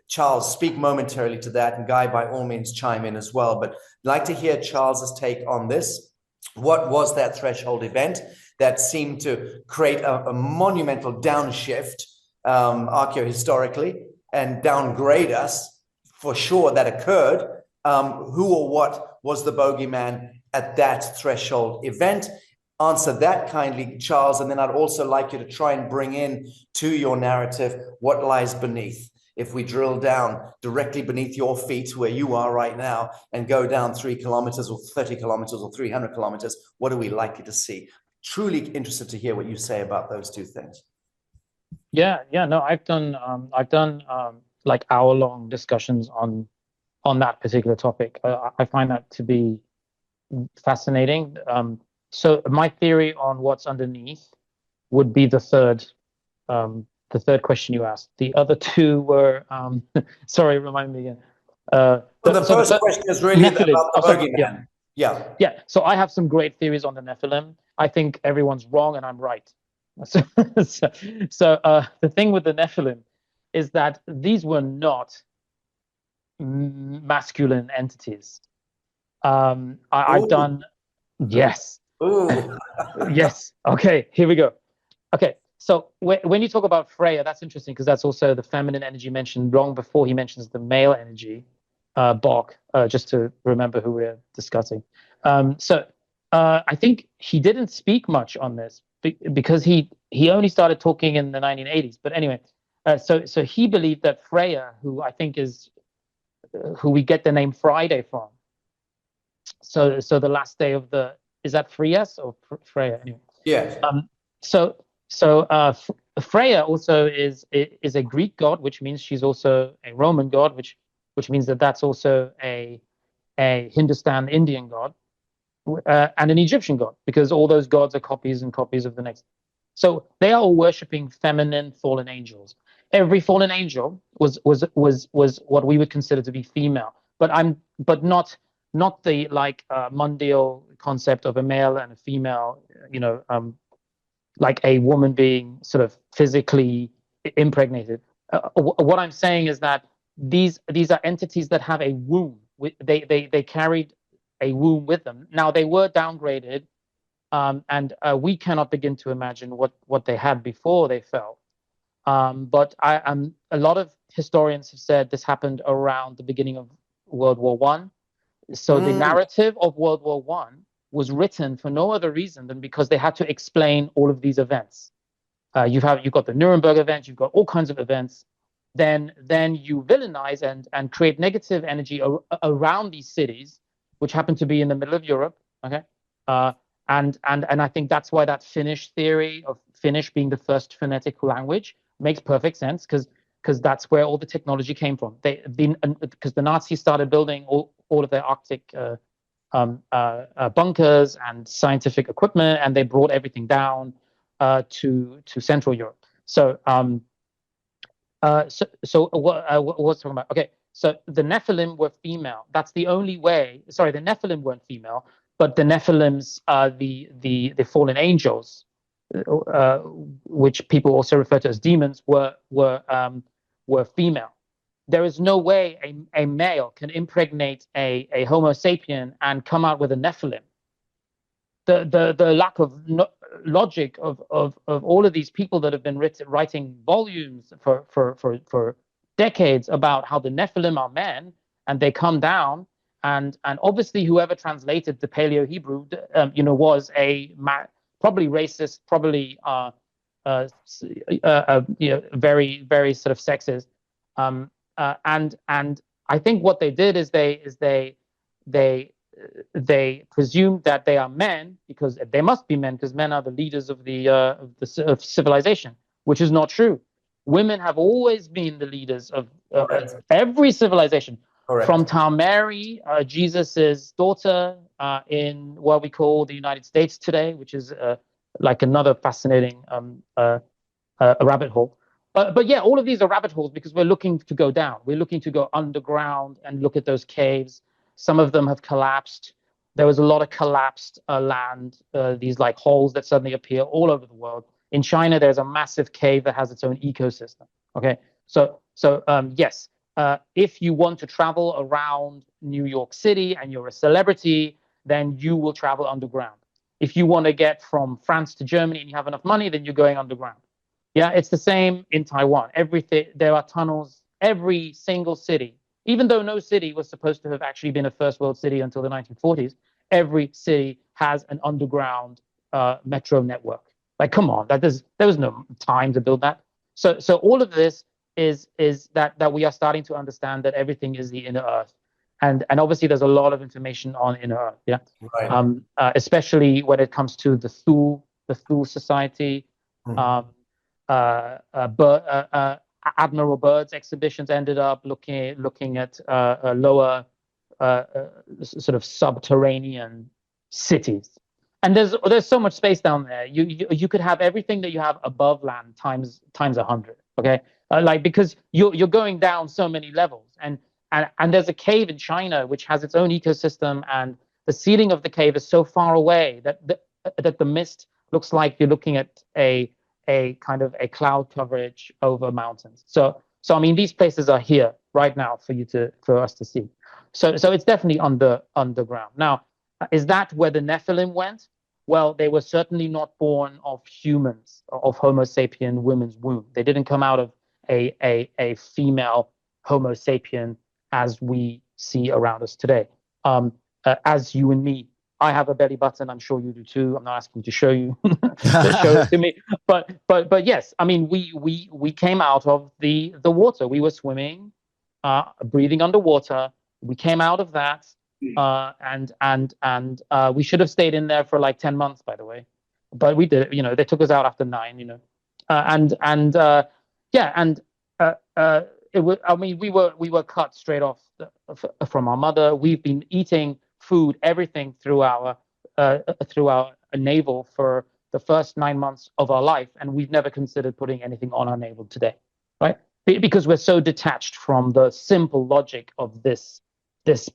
Charles, speak momentarily to that, and Guy, by all means, chime in as well. But I'd like to hear Charles's take on this. What was that threshold event that seemed to create a monumental downshift archaeohistorically and downgrade us? For sure, that occurred. Who or what was the bogeyman at that threshold event? Answer that kindly, Charles, and then I'd also like you to try and bring in to your narrative what lies beneath. If we drill down directly beneath your feet where you are right now and go down 3 kilometers or 30 kilometers or 300 kilometers, what are we likely to see? Truly interested to hear what you say about those two things. Yeah, no, I've done like hour-long discussions on that particular topic. I find that to be fascinating. So my theory on what's underneath would be the third question you asked. The other two were sorry, remind me again. The first question is really Nephilim. about the bogeyman. Yeah. So I have some great theories on the Nephilim. I think everyone's wrong and I'm right. So the thing with the Nephilim is that these were not masculine entities. I've done, yes. Ooh. Yes. Okay, here we go. Okay, so when you talk about Freya, that's interesting because that's also the feminine energy mentioned long before he mentions the male energy, Bock, just to remember who we're discussing. So I think he didn't speak much on this because he only started talking in the 1980s. But anyway, so he believed that Freya, who I think is who we get the name Friday from. So the last day of is that Frias or Freya? Anyway. Yeah. So Freya also is a Greek god, which means she's also a Roman god, which means that's also a Hindustan Indian god, and an Egyptian god, because all those gods are copies and copies of the next. So they are all worshipping feminine fallen angels. Every fallen angel was what we would consider to be female, but not the mundial concept of a male and a female, like a woman being sort of physically impregnated. What I'm saying is that these are entities that have a womb. They carried a womb with them. Now they were downgraded, and we cannot begin to imagine what they had before they fell. But a lot of historians have said this happened around the beginning of World War I. So the narrative of World War I was written for no other reason than because they had to explain all of these events. You've got the Nuremberg event, you've got all kinds of events. Then you villainize and create negative energy around these cities, which happen to be in the middle of Europe. Okay, and I think that's why that Finnish theory of Finnish being the first phonetic language makes perfect sense, because that's where all the technology came from. Because the Nazis started building all of their Arctic bunkers and scientific equipment, and they brought everything down to Central Europe. So what was talking about? Okay, So the Nephilim were female. That's the only way. Sorry, the Nephilim weren't female, but the Nephilims, the fallen angels, which people also refer to as demons, were female. There is no way a male can impregnate a Homo sapien and come out with a Nephilim. The lack of logic of all of these people that have been writing volumes for decades about how the Nephilim are men and they come down, and obviously whoever translated the Paleo Hebrew was probably racist, probably very, very sort of sexist, and I think what they did is they presumed that they are men because they must be men because men are the leaders of of civilization, which is not true. Women have always been the leaders of every civilization. Correct. From Mary, Jesus's daughter, in what we call the United States today, which is like another fascinating rabbit hole. But yeah, all of these are rabbit holes because we're looking to go down. We're looking to go underground and look at those caves. Some of them have collapsed. There was a lot of collapsed land, these like holes that suddenly appear all over the world. In China, there's a massive cave that has its own ecosystem. Okay, so yes, if you want to travel around New York City and you're a celebrity, then you will travel underground. If you want to get from France to Germany and you have enough money, then you're going underground. Yeah, it's the same in Taiwan. There are tunnels. Every single city, even though no city was supposed to have actually been a first world city until the 1940s, every city has an underground metro network. Like, come on, there was no time to build that. So all of this is that we are starting to understand that everything is the inner earth, and obviously there's a lot of information on inner earth. Yeah, right. Especially when it comes to the Thule society. Mm-hmm. Admiral Byrd's exhibitions ended up looking at lower sort of subterranean cities, and there's so much space down there. You could have everything that you have above land times 100. Okay, because you're going down so many levels, and there's a cave in China which has its own ecosystem, and the ceiling of the cave is so far away that the mist looks like you're looking at a kind of a cloud coverage over mountains. So I mean, these places are here right now for us to see. So it's definitely underground. Now, is that where the Nephilim went? Well, they were certainly not born of humans, of Homo sapien women's womb. They didn't come out of a female Homo sapien as we see around us today. As you and me, I have a belly button. I'm sure you do too. I'm not asking you to show you, to show it to me. But yes, I mean, we came out of the water. We were swimming, breathing underwater. We came out of that, and we should have stayed in there for like 10 months, by the way. But we did it. They took us out after 9. It was. I mean, we were cut straight off from our mother. We've been eating food, everything through our navel for the first 9 months of our life, and we've never considered putting anything on our navel today, right? Because we're so detached from the simple logic of this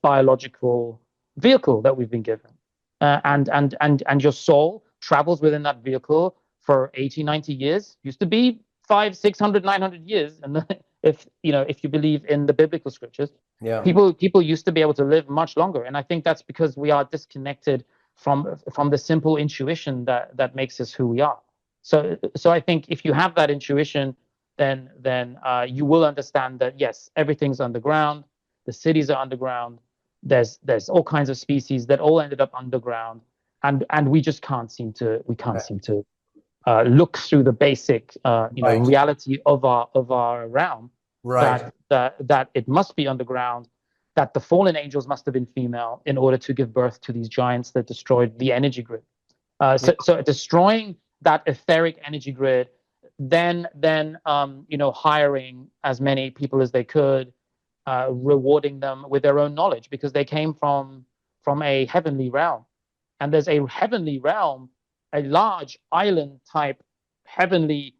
biological vehicle that we've been given, and your soul travels within that vehicle for 80, 90 years. Used to be 500, 600, 900 years, and if you believe in the biblical scriptures, yeah, people used to be able to live much longer, and I think that's because we are disconnected from the simple intuition that makes us who we are. So I think if you have that intuition, then you will understand that yes, everything's underground. The cities are underground. There's all kinds of species that all ended up underground, and we just can't seem to look through the basic Right. reality of our realm. Right. That it must be underground, that the fallen angels must have been female in order to give birth to these giants that destroyed the energy grid. So destroying that etheric energy grid, then hiring as many people as they could, rewarding them with their own knowledge because they came from a heavenly realm, and there's a heavenly realm, a large island type heavenly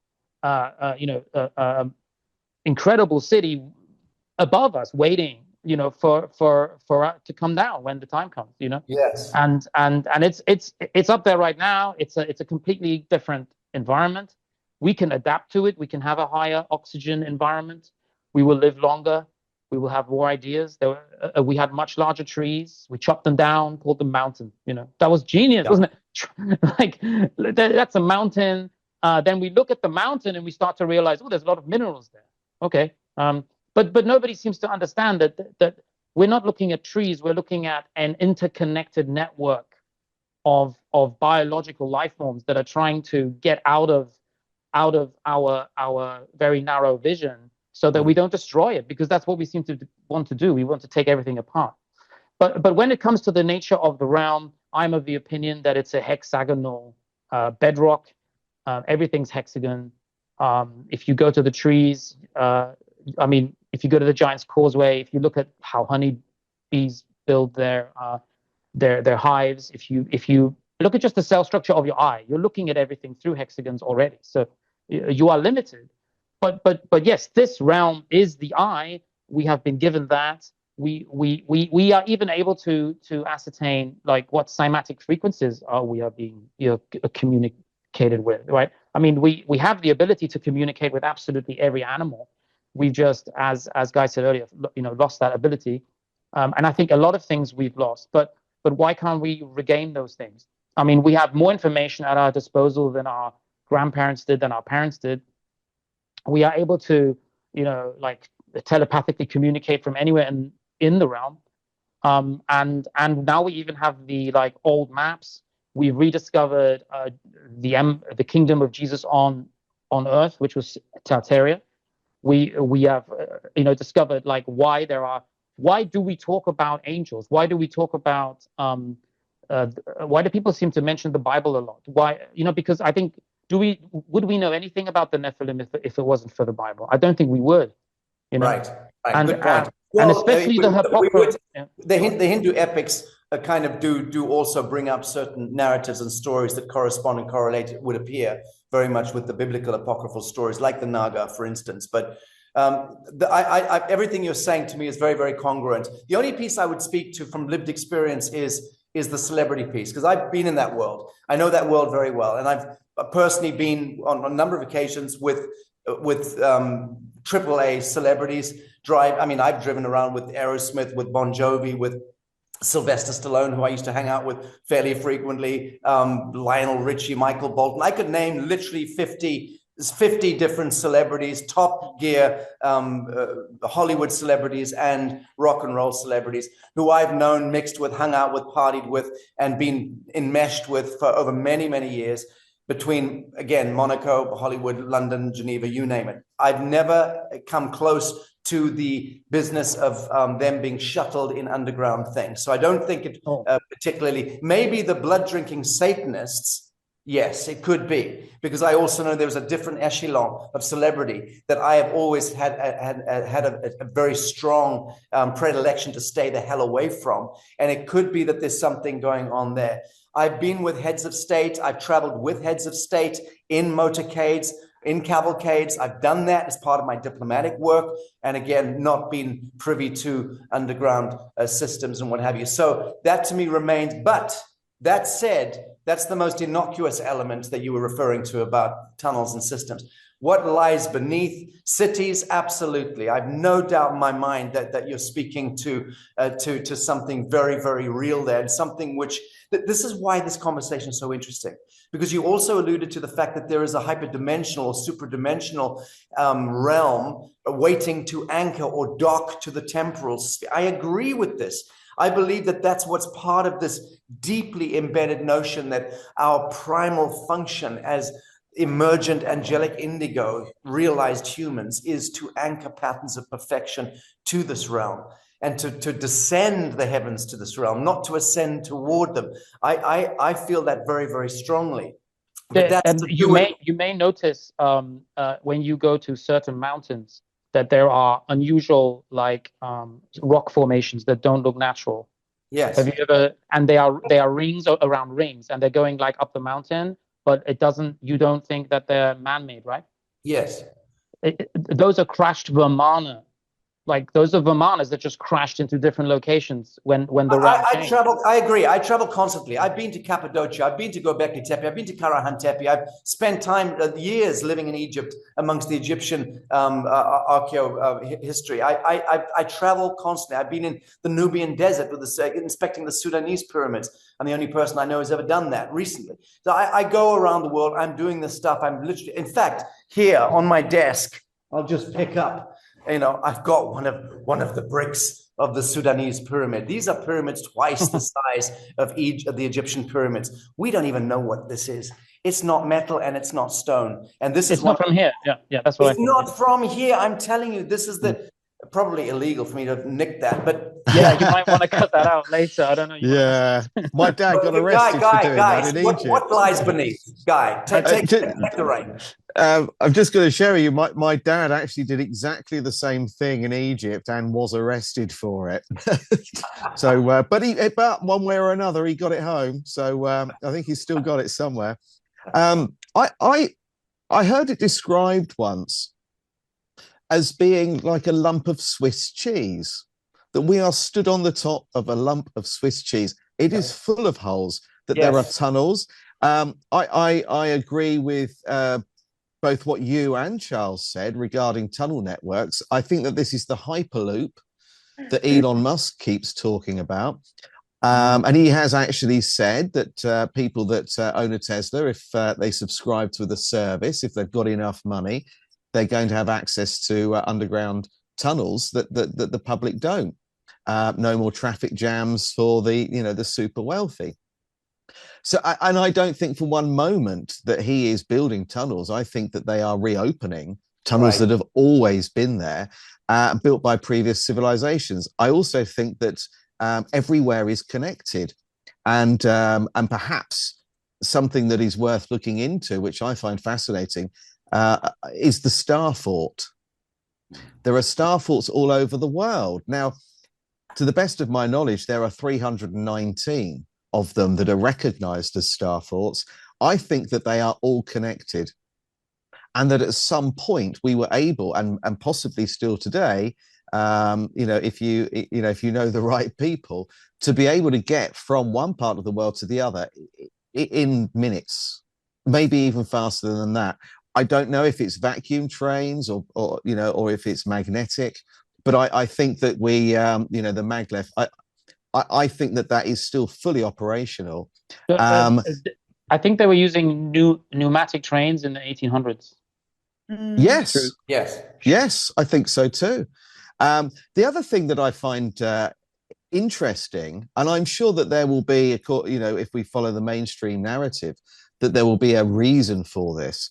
incredible city above us, waiting, you know, for to come down when the time comes, you know. Yes. And it's up there right now. It's a completely different environment. We can adapt to it. We can have a higher oxygen environment. We will live longer. We will have more ideas. We had much larger trees. We chopped them down, called them mountain. You know, that was genius, wasn't it? Like that's a mountain. Then we look at the mountain and we start to realize, oh, there's a lot of minerals there. Okay. But nobody seems to understand that we're not looking at trees. We're looking at an interconnected network of biological life forms that are trying to get out of our very narrow vision, so that we don't destroy it, because that's what we seem to want to do. We want to take everything apart. But when it comes to the nature of the realm, I'm of the opinion that it's a hexagonal bedrock. Everything's hexagon. If you go to the trees, I mean, if you go to the Giant's Causeway, if you look at how honeybees build their hives, if you look at just the cell structure of your eye, you're looking at everything through hexagons already. So you are limited. But yes, this realm is the eye. We have been given that. We are even able to ascertain like what cymatic frequencies we are being communicated with, right? I mean, we have the ability to communicate with absolutely every animal. We've just, as Guy said earlier, you know, lost that ability, and I think a lot of things we've lost. But why can't we regain those things? I mean, we have more information at our disposal than our grandparents did, than our parents did. We are able to, you know, like telepathically communicate from anywhere in the realm, and now we even have the like old maps. We've rediscovered the kingdom of Jesus on Earth, which was Tartaria. We have you know, discovered like why do we talk about angels? Why do we talk about why do people seem to mention the Bible a lot? Why, you know, because I think, would we know anything about the Nephilim if it wasn't for the Bible? I don't think we would, you know. Right. And, good point. And especially the Apocrypha. The Hindu epics kind of do also bring up certain narratives and stories that correspond and correlate, it would appear, very much with the biblical apocryphal stories, like the Naga, for instance. But everything you're saying to me is very, very congruent. The only piece I would speak to from lived experience is the celebrity piece, because I've been in that world. I know that world very well, and I've personally been on a number of occasions with AAA celebrities. I mean, I've driven around with Aerosmith, with Bon Jovi, with Sylvester Stallone, who I used to hang out with fairly frequently, Lionel Richie, Michael Bolton. I could name literally 50 different celebrities, top gear Hollywood celebrities and rock and roll celebrities who I've known, mixed with, hung out with, partied with, and been enmeshed with for over many, many years, between, again, Monaco, Hollywood, London, Geneva, you name it. I've never come close to the business of them being shuttled in underground things. So I don't think it particularly, maybe the blood drinking Satanists, yes, it could be, because I also know there's a different echelon of celebrity that I have always had a very strong predilection to stay the hell away from. And it could be that there's something going on there. I've been with heads of state. I've traveled with heads of state in motorcades, in cavalcades. I've done that as part of my diplomatic work. And again, not been privy to underground systems and what have you. So that to me remains. But that said, that's the most innocuous element that you were referring to about tunnels and systems. What lies beneath cities? Absolutely. I've no doubt in my mind that you're speaking to something very, very real there, and something which, this is why this conversation is so interesting, because you also alluded to the fact that there is a hyperdimensional or superdimensional realm waiting to anchor or dock to the temporal sphere. I agree with this. I believe that that's what's part of this deeply embedded notion that our primal function as emergent angelic indigo realized humans is to anchor patterns of perfection to this realm, and to descend the heavens to this realm, not to ascend toward them. I feel that very, very strongly. But and you may notice when you go to certain mountains that there are unusual rock formations that don't look natural. Yes. Have you ever? And they are rings around rings, and they're going like up the mountain, but you don't think that they're man-made, right? Yes. Those are crashed Vimana. like those are Vimanas that just crashed into different locations when the realm changed. I agree. I travel constantly. I've been to Cappadocia. I've been to Göbekli Tepe. I've been to Karahan Tepe. I've spent time, years living in Egypt amongst the Egyptian history. I travel constantly. I've been in the Nubian desert with inspecting the Sudanese pyramids. I'm the only person I know who's ever done that recently. So I go around the world. I'm doing this stuff. I'm literally, in fact, here on my desk, I'll just pick up. I've got one of the bricks of the Sudanese pyramid. These are pyramids twice the size of each of the Egyptian pyramids. We don't even know what this is. It's not metal and it's not stone. And this is not from here. Yeah, that's what it's not from here. I'm telling you, this is probably illegal for me to nick that, but yeah, you might want to cut that out later. I don't know. Yeah, my dad got arrested for doing that in Egypt. What lies beneath? Guy, take the reins. I'm just going to share with you, my dad actually did exactly the same thing in Egypt and was arrested for it. So, but one way or another, he got it home. So I think he's still got it somewhere. I heard it described once as being like a lump of Swiss cheese, that we are stood on the top of a lump of Swiss cheese. It is full of holes, that there are tunnels. I agree with both what you and Charles said regarding tunnel networks. I think that this is the Hyperloop that Elon Musk keeps talking about. And he has actually said that people that own a Tesla, if they subscribe to the service, if they've got enough money, they're going to have access to underground tunnels that the public don't. No more traffic jams for the super wealthy. So, and I don't think for one moment that he is building tunnels. I think that they are reopening tunnels that have always been there, built by previous civilizations. I also think that everywhere is connected, and perhaps something that is worth looking into, which I find fascinating, is the star fort. There are star forts all over the world. Now, to the best of my knowledge, there are 319 of them that are recognized as star forts. I think that they are all connected, and that at some point we were able, and possibly still today, if you know the right people, to be able to get from one part of the world to the other in minutes, maybe even faster than that. I don't know if it's vacuum trains or if it's magnetic, but I think that we, the maglev, I think that is still fully operational. I think they were using pneumatic trains in the 1800s. Yes, I think so too. The other thing that I find interesting, and I'm sure that there will be, if we follow the mainstream narrative, that there will be a reason for this.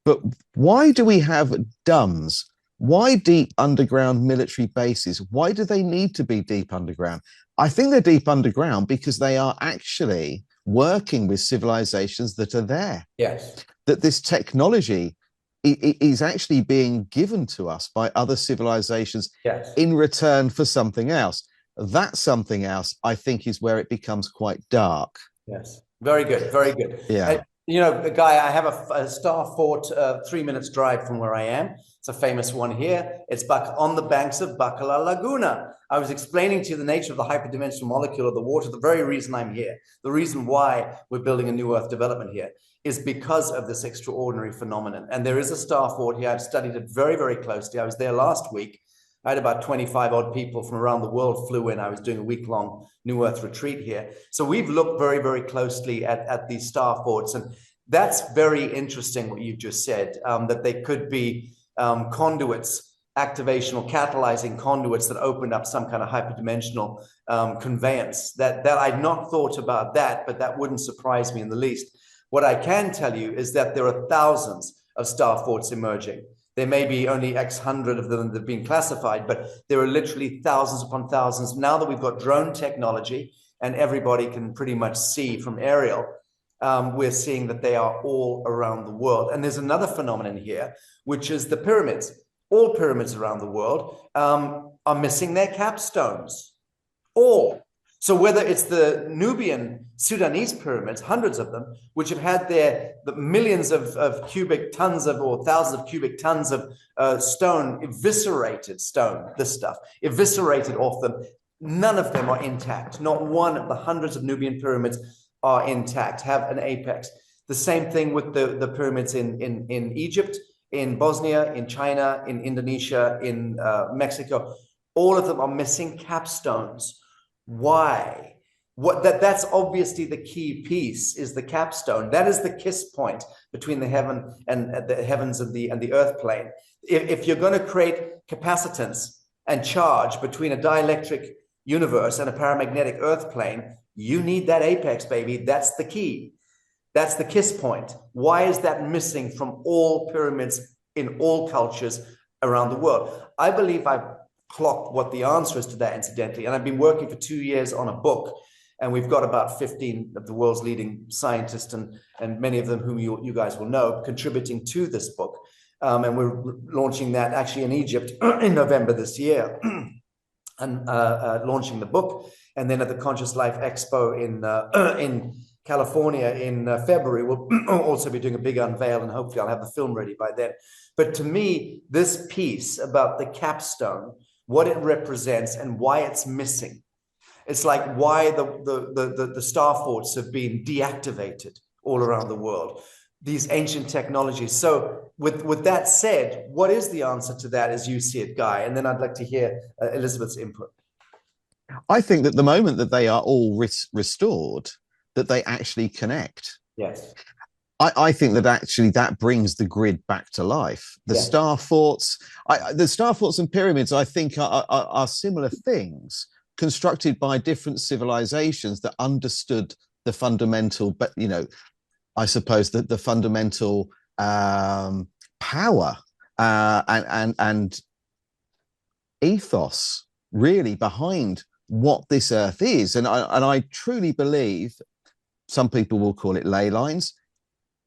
But why do we have DUMBs? Why deep underground military bases? Why do they need to be deep underground? I think they're deep underground because they are actually working with civilizations that are there. Yes. That this technology is actually being given to us by other civilizations in return for something else. That something else, I think, is where it becomes quite dark. Yes. Very good. Very good. Yeah. Guy, I have a star fort 3 minutes drive from where I am. It's a famous one here. It's on the banks of Bacala Laguna. I was explaining to you the nature of the hyperdimensional molecule of the water. The very reason I'm here, the reason why we're building a new Earth development here, is because of this extraordinary phenomenon. And there is a star fort here. I've studied it very, very closely. I was there last week. I had about 25 odd people from around the world flew in. I was doing a week-long New Earth retreat here. So we've looked very, very closely at these star forts. And that's very interesting what you've just said, that they could be conduits, activational, catalyzing conduits that opened up some kind of hyperdimensional conveyance. That I'd not thought about that, but that wouldn't surprise me in the least. What I can tell you is that there are thousands of star forts emerging. There may be only X hundred of them that have been classified, but there are literally thousands upon thousands. Now that we've got drone technology and everybody can pretty much see from aerial, we're seeing that they are all around the world. And there's another phenomenon here, which is the pyramids. All pyramids around the world are missing their capstones. All. So whether it's the Nubian Sudanese pyramids, hundreds of them, which have had the millions of cubic tons of, or thousands of cubic tons of stone, eviscerated stone, this stuff, eviscerated off them, none of them are intact. Not one of the hundreds of Nubian pyramids are intact, have an apex. The same thing with the pyramids in Egypt, in Bosnia, in China, in Indonesia, in Mexico. All of them are missing capstones. Why? That's obviously the key piece, is the capstone. That is the kiss point between the heaven and the heavens and the earth plane. If you're going to create capacitance and charge between a dielectric universe and a paramagnetic earth plane, you need that apex, baby. That's the key. That's the kiss point. Why is that missing from all pyramids in all cultures around the world? I believe I've clocked what the answer is to that, incidentally. And I've been working for 2 years on a book, and we've got about 15 of the world's leading scientists and many of them whom you guys will know contributing to this book. And we're launching that actually in Egypt in November this year and launching the book. And then at the Conscious Life Expo in California in February, we'll also be doing a big unveil, and hopefully I'll have the film ready by then. But to me, this piece about the capstone, what it represents and why it's missing, it's like why the star forts have been deactivated all around the world, these ancient technologies. So with that said, what is the answer to that as you see it, Guy? And then I'd like to hear Elizabeth's input. I think that the moment that they are all restored, that they actually connect. Yes. I think that actually that brings the grid back to life. The star forts and pyramids, I think, are similar things constructed by different civilizations that understood the fundamental, but I suppose that the fundamental power and ethos really behind what this earth is. And I truly believe, some people will call it ley lines,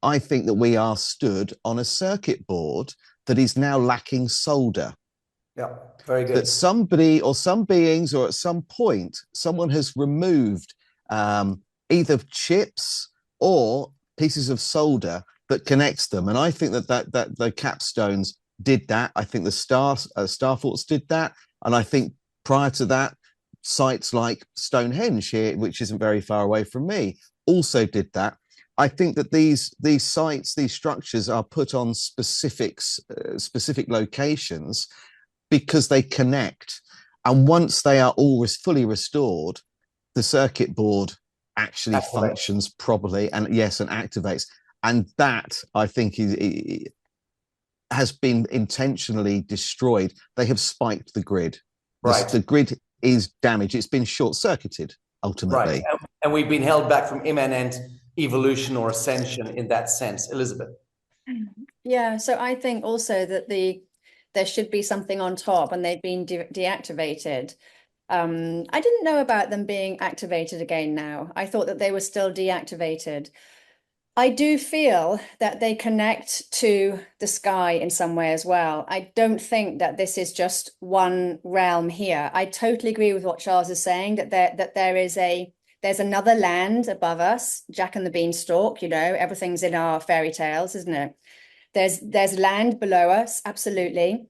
I think that we are stood on a circuit board that is now lacking solder. Yeah, very good. That somebody or some beings, or at some point, someone has removed either chips or pieces of solder that connects them. And I think that the capstones did that. I think the star forts did that. And I think prior to that, sites like Stonehenge here, which isn't very far away from me, also did that. I think that these sites, these structures are put on specific locations because they connect. And once they are all fully restored, the circuit board actually functions properly and activates. And that, I think, has been intentionally destroyed. They have spiked the grid. Right. The grid is damaged. It's been short-circuited, ultimately. Right. And we've been held back from immanent evolution or ascension in that sense. Elizabeth. Yeah, so I think also that there should be something on top, and they've been deactivated. I didn't know about them being activated again now. I thought that they were still deactivated. I do feel that they connect to the sky in some way as well. I don't think that this is just one realm here. I totally agree with what Charles is saying, that there's another land above us, Jack and the Beanstalk, everything's in our fairy tales, isn't it? There's land below us, absolutely.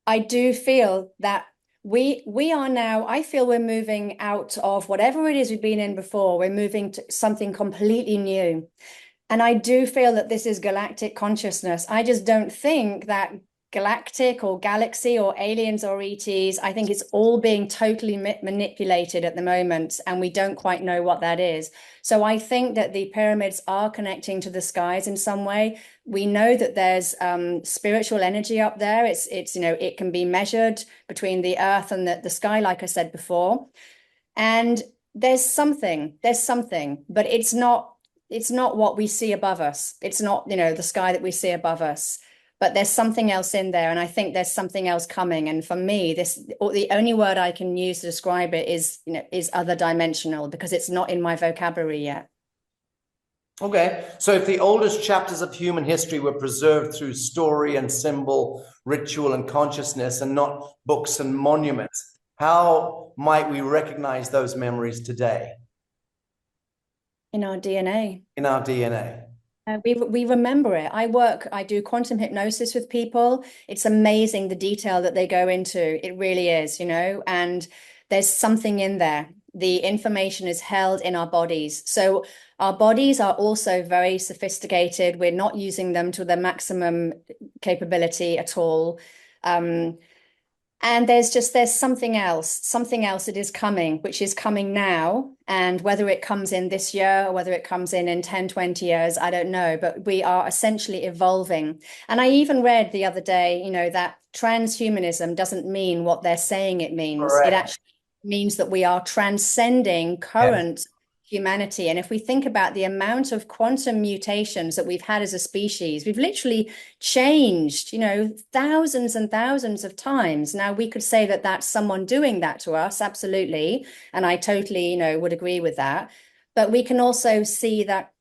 I do feel that we are now, I feel we're moving out of whatever it is we've been in before. We're moving to something completely new. And I do feel that this is galactic consciousness. I just don't think that galactic or galaxy or aliens or ETs, I think it's all being totally manipulated at the moment, and we don't quite know what that is. So I think that the pyramids are connecting to the skies in some way. We know that there's spiritual energy up there. It's it can be measured between the earth and the sky, like I said before. And there's something, but it's not what we see above us. It's not, the sky that we see above us, but there's something else in there. And I think there's something else coming. And for me, the only word I can use to describe it is other dimensional, because it's not in my vocabulary yet. Okay. So if the oldest chapters of human history were preserved through story and symbol, ritual and consciousness, and not books and monuments, how might we recognize those memories today? In our DNA. In our DNA. We remember it. I do quantum hypnosis with people. It's amazing the detail that they go into. It really is, and there's something in there. The information is held in our bodies. So our bodies are also very sophisticated. We're not using them to their maximum capability at all. And there's something else that is coming, which is coming now. And whether it comes in this year or whether it comes in 10, 20 years, I don't know. But we are essentially evolving. And I even read the other day, that transhumanism doesn't mean what they're saying it means. Correct. It actually means that we are transcending current humanity. And if we think about the amount of quantum mutations that we've had as a species, we've literally changed, thousands and thousands of times. Now, we could say that that's someone doing that to us, absolutely. And I totally, would agree with that. But we can also see that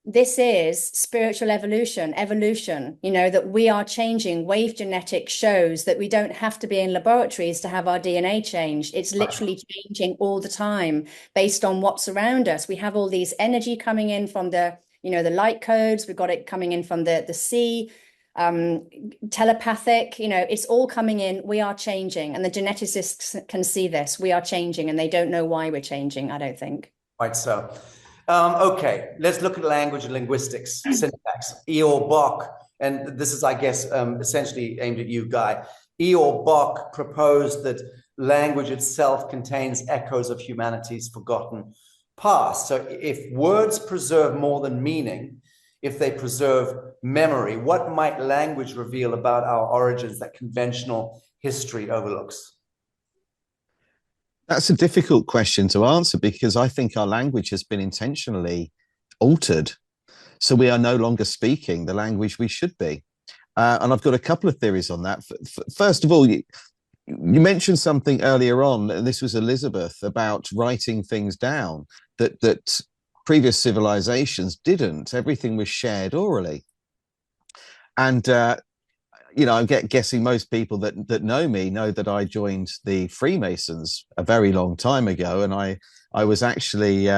this is spiritual evolution, that we are changing. Wave genetics shows that we don't have to be in laboratories to have our DNA changed. It's literally changing all the time based on what's around us. We have all these energy coming in from the light codes. We've got it coming in from the sea, telepathic, it's all coming in. We are changing, and the geneticists can see this. We are changing, and they don't know why we're changing, I don't think. Quite so. Okay, let's look at language and linguistics, syntax. Ior Bock, and this is, I guess, essentially aimed at you, Guy. Ior Bock proposed that language itself contains echoes of humanity's forgotten past. So if words preserve more than meaning, if they preserve memory, what might language reveal about our origins that conventional history overlooks? That's a difficult question to answer, because I think our language has been intentionally altered. So we are no longer speaking the language we should be. And I've got a couple of theories on that. First of all, you mentioned something earlier on, and this was Elizabeth, about writing things down that previous civilizations didn't. Everything was shared orally. And I'm guessing most people that know me know that I joined the Freemasons a very long time ago, and I was actually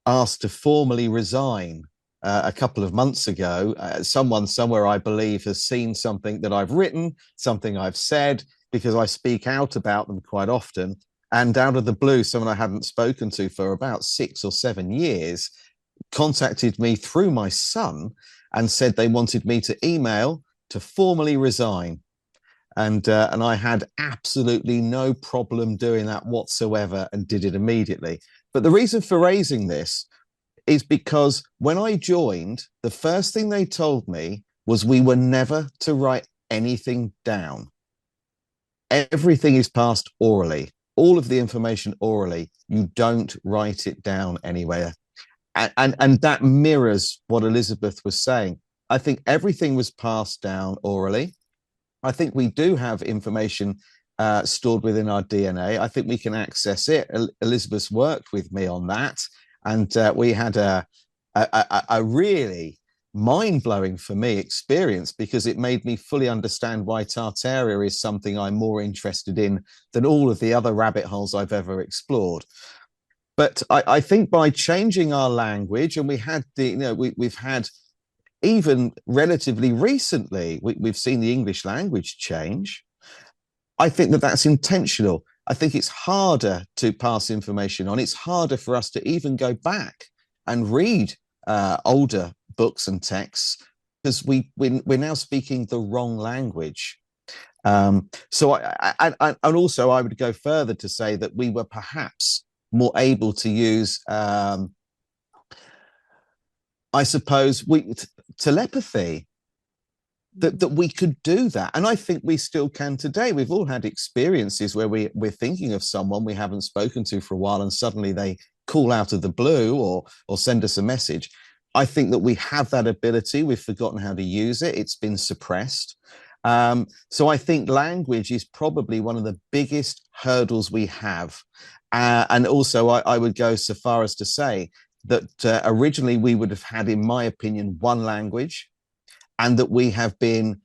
asked to formally resign a couple of months ago. Someone somewhere, I believe, has seen something that I've written, something I've said, because I speak out about them quite often. And out of the blue, someone I hadn't spoken to for about 6 or 7 years contacted me through my son and said they wanted me to email to formally resign. And I had absolutely no problem doing that whatsoever, and did it immediately. But the reason for raising this is because when I joined, the first thing they told me was we were never to write anything down. Everything is passed orally. All of the information orally. You don't write it down anywhere. And that mirrors what Elizabeth was saying. I think everything was passed down orally. I think we do have information stored within our DNA. I think we can access it. Elizabeth's worked with me on that. And we had a really mind-blowing, for me, experience, because it made me fully understand why Tartaria is something I'm more interested in than all of the other rabbit holes I've ever explored. But I think by changing our language, and we've had, even relatively recently, we've seen the English language change. I think that's intentional. I think it's harder to pass information on. It's harder for us to even go back and read older books and texts, because we're now speaking the wrong language. So and also I would go further to say that we were perhaps more able to use, I suppose, telepathy, that we could do that. And I think we still can today. We've all had experiences where we're thinking of someone we haven't spoken to for a while, and suddenly they call out of the blue or send us a message. I think that we have that ability. We've forgotten how to use it. It's been suppressed. So I think language is probably one of the biggest hurdles we have. And also I would go so far as to say that originally we would have had, in my opinion, one language, and that we have been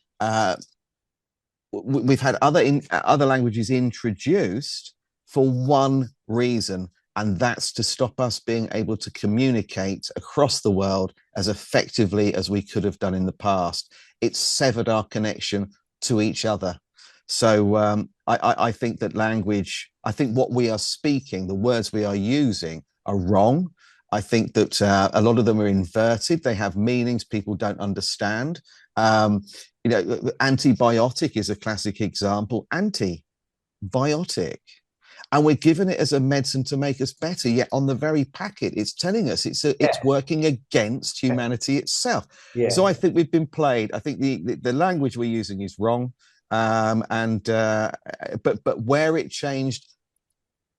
we've had other languages introduced for one reason, and that's to stop us being able to communicate across the world as effectively as we could have done in the past. It's severed our connection to each other. So I think that language, I think what we are speaking, the words we are using are wrong. I think that a lot of them are inverted. They have meanings people don't understand. Antibiotic is a classic example. Antibiotic. And we're given it as a medicine to make us better. Yet on the very packet, it's telling us it's working against humanity itself. Yeah. So I think we've been played. I think the language we're using is wrong. But where it changed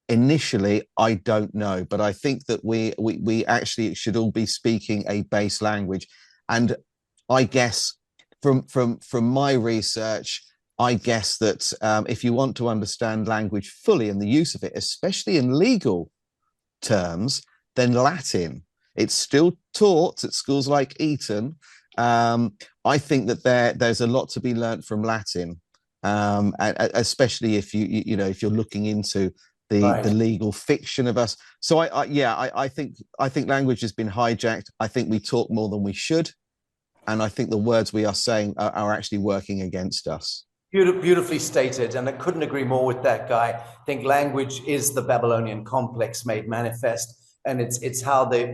initially, I don't know. But I think that we actually should all be speaking a base language. And I guess from my research, I guess that if you want to understand language fully and the use of it, especially in legal terms, then Latin. It's still taught at schools like Eton. I think that there's a lot to be learnt from Latin, especially if if you're looking into the legal fiction of us. So I think language has been hijacked. I think we talk more than we should, and I think the words we are saying are actually working against us. Beautifully stated, and I couldn't agree more with that guy. I think language is the Babylonian complex made manifest, and it's how the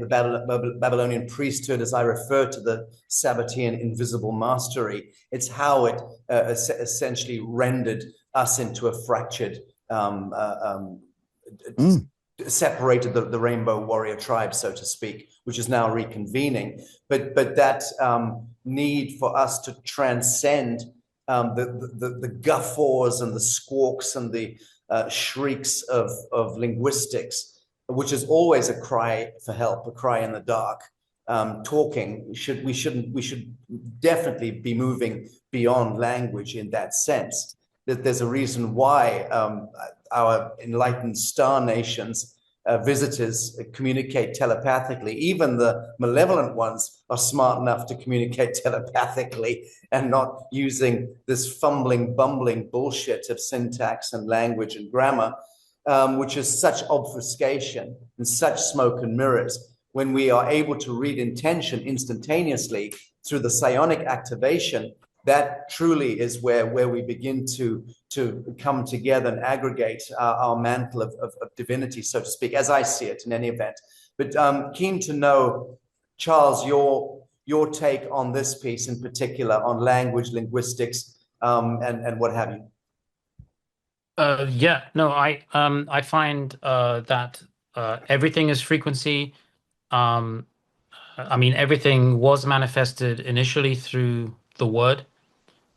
Babylonian priesthood, as I refer to the Sabbatean invisible mastery, it's how it essentially rendered us into a fractured, separated the rainbow warrior tribe, so to speak, which is now reconvening. But that need for us to transcend the guffaws and the squawks and the shrieks of linguistics, which is always a cry for help, a cry in the dark. Talking, we should definitely be moving beyond language in that sense. That there's a reason why our enlightened star nations visitors communicate telepathically. Even the malevolent ones are smart enough to communicate telepathically and not using this fumbling, bumbling bullshit of syntax and language and grammar, which is such obfuscation and such smoke and mirrors. When we are able to read intention instantaneously through the psionic activation, that truly is where we begin to come together and aggregate our mantle of divinity, so to speak, as I see it in any event. But keen to know, Charles, your take on this piece in particular, on language, linguistics, and what have you. I find that everything is frequency. I mean, everything was manifested initially through the word.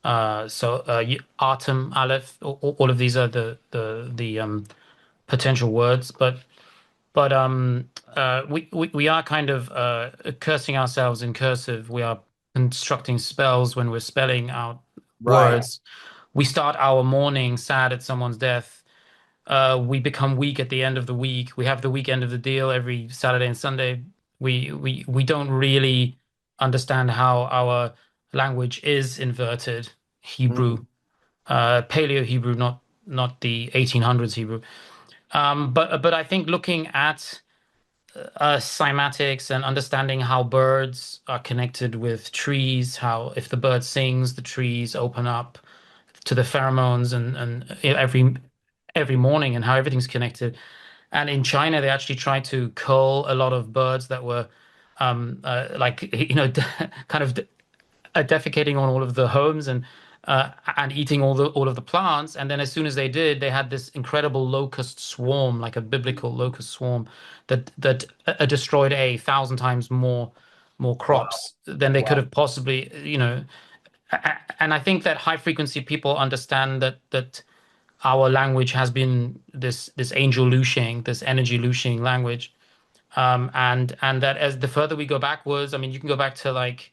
Atum, Aleph, all of these are the potential words, but we are kind of cursing ourselves in cursive. We are constructing spells when we're spelling out words. We start our morning sad at someone's death. We become weak at the end of the week. We have the weekend of the deal every Saturday and Sunday. We don't really understand how our language is inverted Hebrew, Paleo Hebrew, not the 1800s Hebrew. But I think looking at cymatics and understanding how birds are connected with trees, how if the bird sings, the trees open up to the pheromones and every morning, and how everything's connected. And in China, they actually tried to cull a lot of birds that were kind of defecating on all of the homes and eating all of the plants. And then as soon as they did, they had this incredible locust swarm, like a biblical locust swarm, that destroyed 1,000 times more crops than they could have possibly, And I think that high frequency people understand that our language has been this angel lushing, this energy lushing language, and that as the further we go backwards, I mean, you can go back to like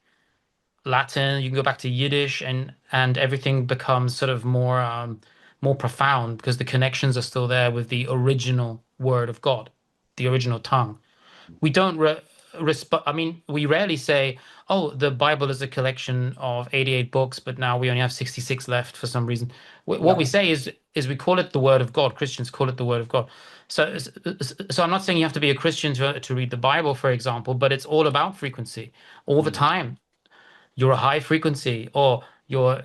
Latin, you can go back to Yiddish, and everything becomes sort of more profound because the connections are still there with the original word of God, the original tongue. We don't I mean, we rarely say, "Oh, the Bible is a collection of 88 books, but now we only have 66 left for some reason." What we say is we call it the Word of God. Christians call it the Word of God. So I'm not saying you have to be a Christian to read the Bible, for example, but it's all about frequency all the time. You're a high frequency, or you're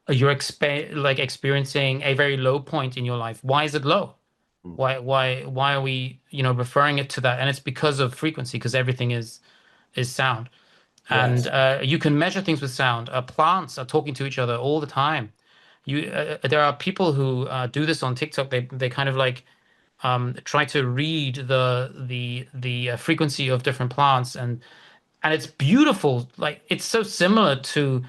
experiencing a very low point in your life. Why is it low? Why are we, referring it to that? And it's because of frequency, because everything is sound. And you can measure things with sound. Plants are talking to each other all the time. There are people who do this on TikTok. They kind of like try to read the frequency of different plants, and it's beautiful. Like, it's so similar to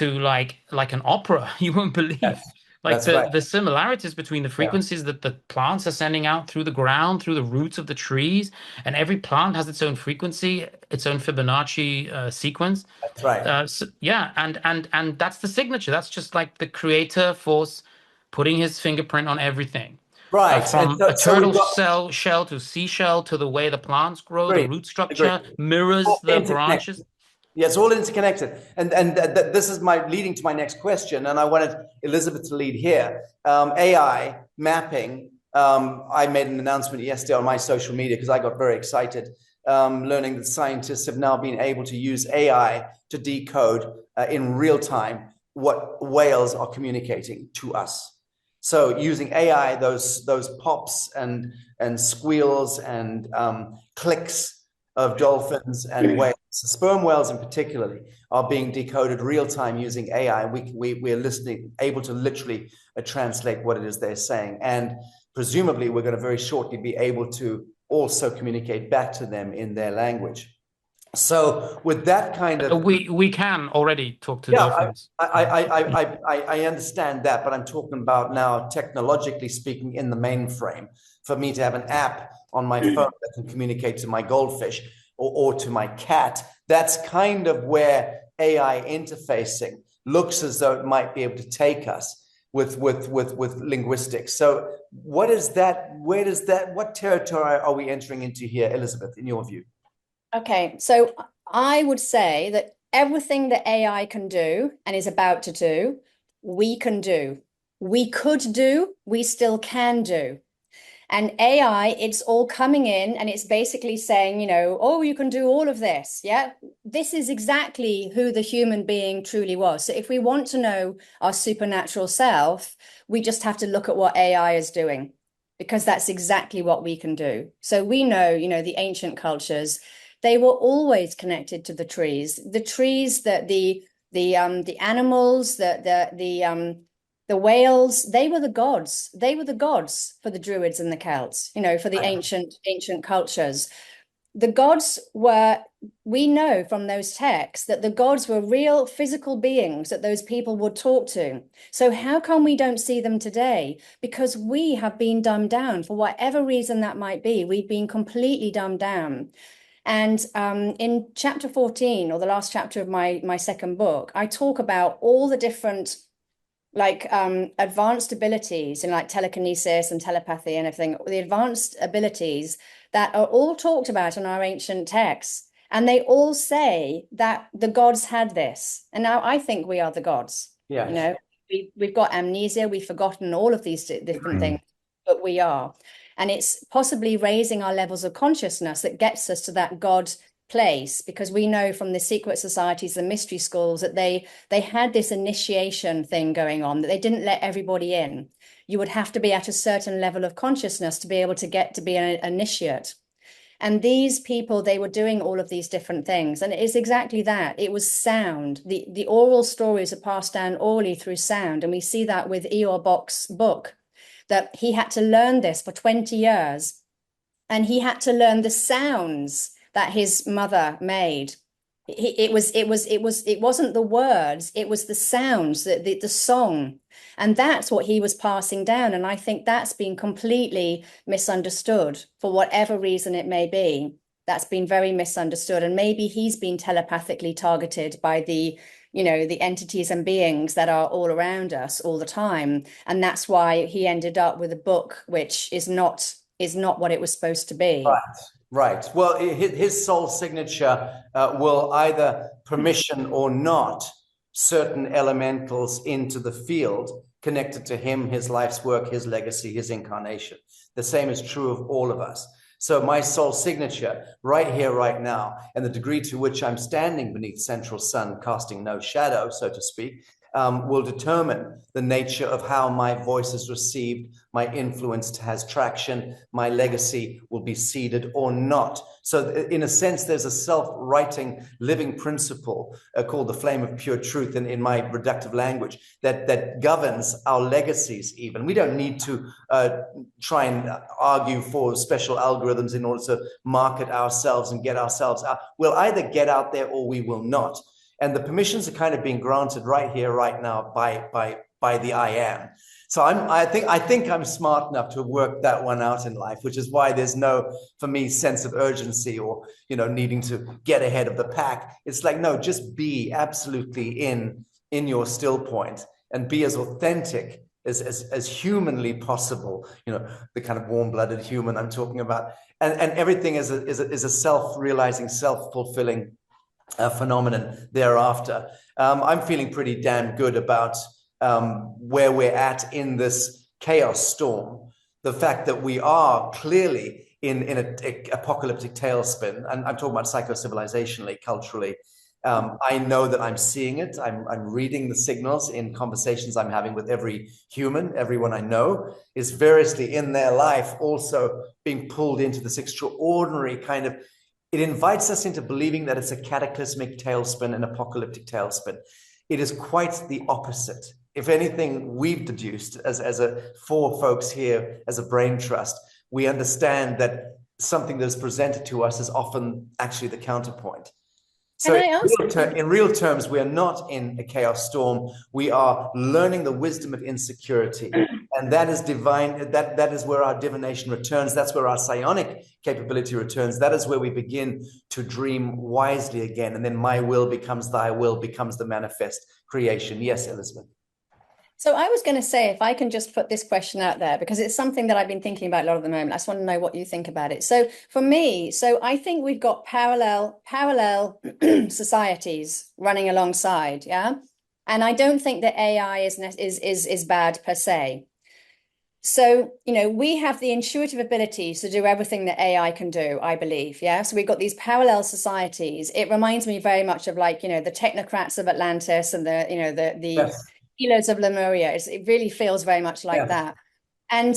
like an opera. You won't believe. Like That's right. the similarities between the frequencies that the plants are sending out through the ground, through the roots of the trees, and every plant has its own frequency, its own Fibonacci sequence. That's right. Yeah, and that's the signature. That's just like the creator force putting his fingerprint on everything. Right. And From a so we've turtle got shell to seashell to the way the plants grow, the agree, root agree. structure mirrors All the interconnected. branches. Yeah, it's all interconnected. And this is my leading to my next question. And I wanted Elizabeth to lead here. AI mapping. I made an announcement yesterday on my social media because I got very excited, learning that scientists have now been able to use AI to decode in real time what whales are communicating to us. So using AI, those pops and squeals and clicks of dolphins and whales, sperm whales in particularly, are being decoded real time using AI. We're listening, able to literally translate what it is they're saying, and presumably we're going to very shortly be able to also communicate back to them in their language. So with that kind of we can already talk to dolphins. I understand that, but I'm talking about now technologically speaking in the mainframe. For me to have an app on my phone that can communicate to my goldfish or to my cat, that's kind of where AI interfacing looks as though it might be able to take us with linguistics. So what is that? Where does that? What territory are we entering into here, Elizabeth, in your view? Okay, so I would say that everything that AI can do and is about to do, we can do. We could do, we still can do. And AI, it's all coming in and it's basically saying, oh, you can do all of this. Yeah, this is exactly who the human being truly was. So if we want to know our supernatural self, we just have to look at what AI is doing, because that's exactly what we can do. So we know, the ancient cultures, they were always connected to the trees that the animals, the whales, they were the gods. They were the gods for the Druids and the Celts, for the ancient cultures. The gods were, we know from those texts that the gods were real physical beings that those people would talk to. So how come we don't see them today? Because we have been dumbed down for whatever reason that might be. We've been completely dumbed down. And in chapter 14, or the last chapter of my second book, I talk about all the different advanced abilities in like telekinesis and telepathy and everything, the advanced abilities that are all talked about in our ancient texts. And they all say that the gods had this. And now I think we are the gods. Yeah. We've got amnesia, we've forgotten all of these different things, but we are. And it's possibly raising our levels of consciousness that gets us to that God place, because we know from the secret societies, the mystery schools, that they had this initiation thing going on, that they didn't let everybody in. You would have to be at a certain level of consciousness to be able to get to be an initiate. And these people, they were doing all of these different things. And it is exactly that. It was sound. The oral stories are passed down orally through sound. And we see that with Ior Bock's book, that he had to learn this for 20 years. And he had to learn the sounds that his mother made. It wasn't the words, it was the sounds, the song. And that's what he was passing down. And I think that's been completely misunderstood for whatever reason it may be. That's been very misunderstood. And maybe he's been telepathically targeted by the entities and beings that are all around us all the time. And that's why he ended up with a book which is not what it was supposed to be. Right. Right. Well, his soul signature will either permission or not certain elementals into the field connected to him, his life's work, his legacy, his incarnation. The same is true of all of us. So my soul signature right here, right now, and the degree to which I'm standing beneath central sun, casting no shadow, so to speak, will determine the nature of how my voice is received, my influence has traction, my legacy will be seeded or not. So in a sense, there's a self-writing living principle called the flame of pure truth in my reductive language that governs our legacies even. We don't need to try and argue for special algorithms in order to market ourselves and get ourselves out. We'll either get out there or we will not. And the permissions are kind of being granted right here, right now by the I am. So I think I'm smart enough to work that one out in life, which is why there's no, for me, sense of urgency or, needing to get ahead of the pack. It's like, no, just be absolutely in your still point and be as authentic as humanly possible, the kind of warm-blooded human I'm talking about. And everything is a self-realizing, self-fulfilling phenomenon thereafter. I'm feeling pretty damn good about where we're at in this chaos storm. The fact that we are clearly in an apocalyptic tailspin, and I'm talking about psycho-civilizationally, culturally. I know that I'm seeing it. I'm reading the signals in conversations I'm having with every human. Everyone I know is variously in their life also being pulled into this extraordinary kind of. It invites us into believing that it's a cataclysmic tailspin, an apocalyptic tailspin. It is quite the opposite. If anything, we've deduced as four folks here as a brain trust, we understand that something that is presented to us is often actually the counterpoint. So in real terms, we are not in a chaos storm. We are learning the wisdom of insecurity. And that is divine. That is where our divination returns. That's where our psionic capability returns. That is where we begin to dream wisely again. And then my will becomes thy will, becomes the manifest creation. Yes, Elizabeth. So I was going to say, if I can just put this question out there, because it's something that I've been thinking about a lot at the moment. I just want to know what you think about it. So for me, I think we've got parallel societies running alongside, yeah? And I don't think that AI is bad per se. So, we have the intuitive abilities to do everything that AI can do, I believe. Yeah. So we've got these parallel societies. It reminds me very much of the technocrats of Atlantis and the Yes. healers of Lemuria. It really feels very much like that. And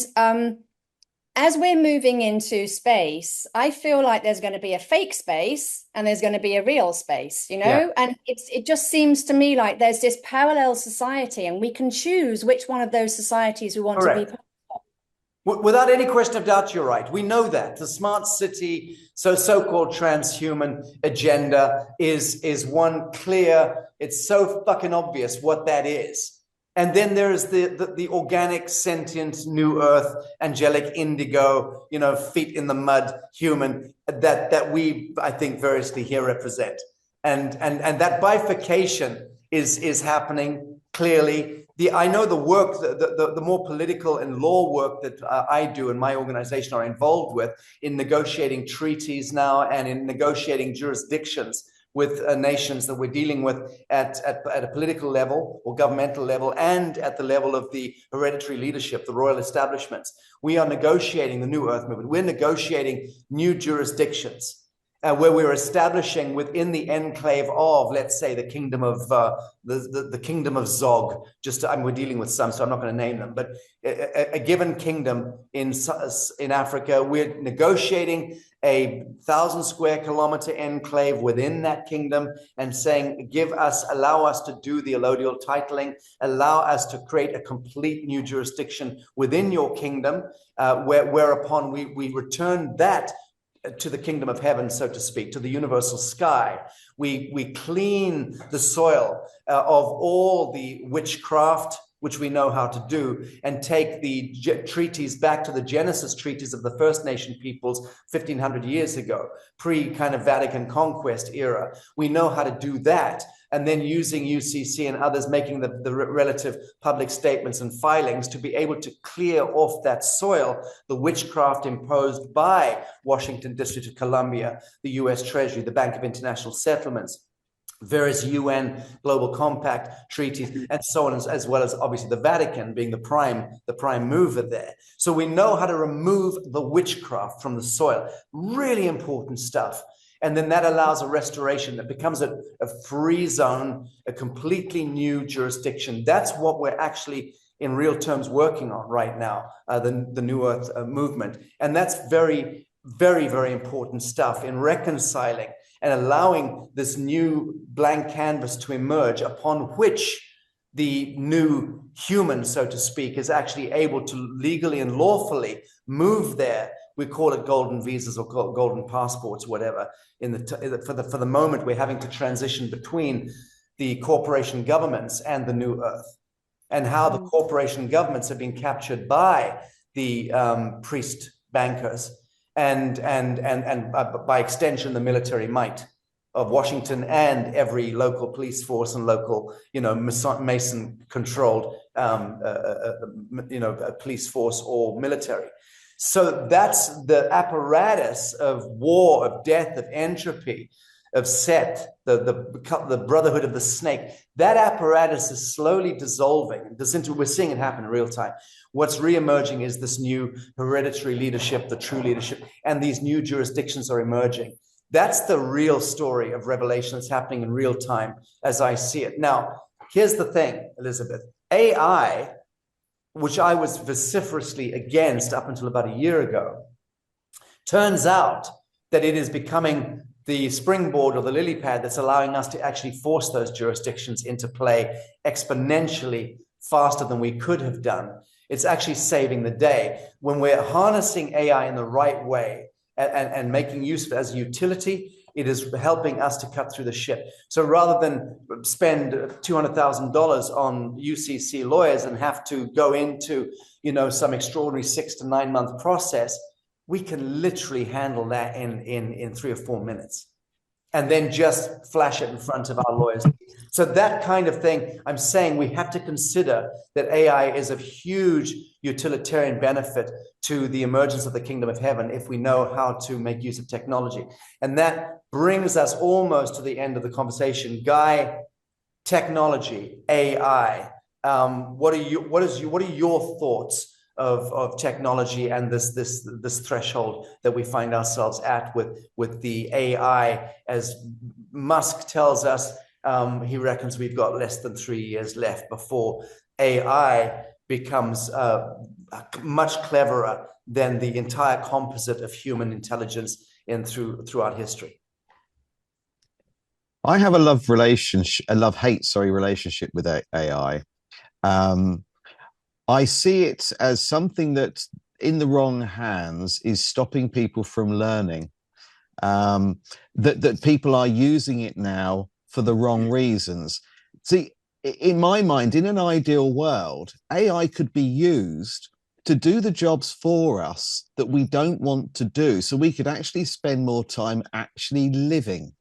as we're moving into space, I feel like there's going to be a fake space and there's going to be a real space, and it just seems to me like there's this parallel society and we can choose which one of those societies we want to be part of. Without any question of doubt, you're right. We know that the smart city, so-called transhuman agenda is one clear. It's so fucking obvious what that is. And then there is the organic, sentient, new earth, angelic indigo, feet in the mud human that we, I think, variously here represent. And that bifurcation is happening clearly. I know the work, the more political and law work that I do and my organization are involved with in negotiating treaties now and in negotiating jurisdictions with nations that we're dealing with at a political level or governmental level and at the level of the hereditary leadership, the royal establishments. We are negotiating the New Earth movement. We're negotiating new jurisdictions. Where we're establishing within the enclave of, let's say, the kingdom of the kingdom of Zog. We're dealing with some, so I'm not going to name them, but a given kingdom in Africa, we're negotiating a 1,000 square kilometer enclave within that kingdom and saying, allow us to do the allodial titling, allow us to create a complete new jurisdiction within your kingdom, whereupon we return that to the kingdom of heaven, so to speak, to the universal sky. We clean the soil of all the witchcraft, which we know how to do, and take the treaties back to the Genesis treaties of the First Nation peoples 1,500 years ago, pre kind of Vatican conquest era. We know how to do that. And then using UCC and others making the relative public statements and filings to be able to clear off that soil, the witchcraft imposed by Washington, District of Columbia, the US Treasury, the Bank of International Settlements, various UN Global Compact treaties, and so on, as well as obviously the Vatican being the prime mover there. So we know how to remove the witchcraft from the soil. Really important stuff. And then that allows a restoration that becomes a free zone, a completely new jurisdiction. That's what we're actually in real terms working on right now, the New Earth movement. And that's very, very, very important stuff in reconciling and allowing this new blank canvas to emerge upon which the new human, so to speak, is actually able to legally and lawfully move there. We call it golden visas or golden passports, whatever. For the moment, we're having to transition between the corporation governments and the new earth, and how the corporation governments have been captured by the priest bankers and by extension the military might of Washington and every local police force and local, Mason-controlled, police force or military. So that's the apparatus of war, of death, of entropy, of Set, the brotherhood of the snake. That apparatus is slowly dissolving. We're seeing it happen in real time. What's re-emerging is this new hereditary leadership, the true leadership, and these new jurisdictions are emerging. That's the real story of Revelation that's happening in real time as I see it. Now, here's the thing, Elizabeth. AI, which I was vociferously against up until about a year ago, turns out that it is becoming the springboard or the lily pad that's allowing us to actually force those jurisdictions into play exponentially faster than we could have done. It's actually saving the day. When we're harnessing AI in the right way and making use of it as a utility, it is helping us to cut through the shit. So rather than spend $200,000 on UCC lawyers and have to go into, some extraordinary 6 to 9 month process, we can literally handle that in 3 or 4 minutes, and then just flash it in front of our lawyers. So that kind of thing, I'm saying we have to consider that AI is of huge utilitarian benefit to the emergence of the kingdom of heaven if we know how to make use of technology. And that brings us almost to the end of the conversation. Guy, technology, AI, what are your thoughts of technology and this threshold that we find ourselves at with the AI? As Musk tells us, he reckons we've got less than 3 years left before AI becomes much cleverer than the entire composite of human intelligence throughout history. I have a love-hate relationship with AI. I see it as something that, in the wrong hands, is stopping people from learning. That people are using it now for the wrong reasons. See, in my mind, in an ideal world, AI could be used to do the jobs for us that we don't want to do, so we could actually spend more time actually living.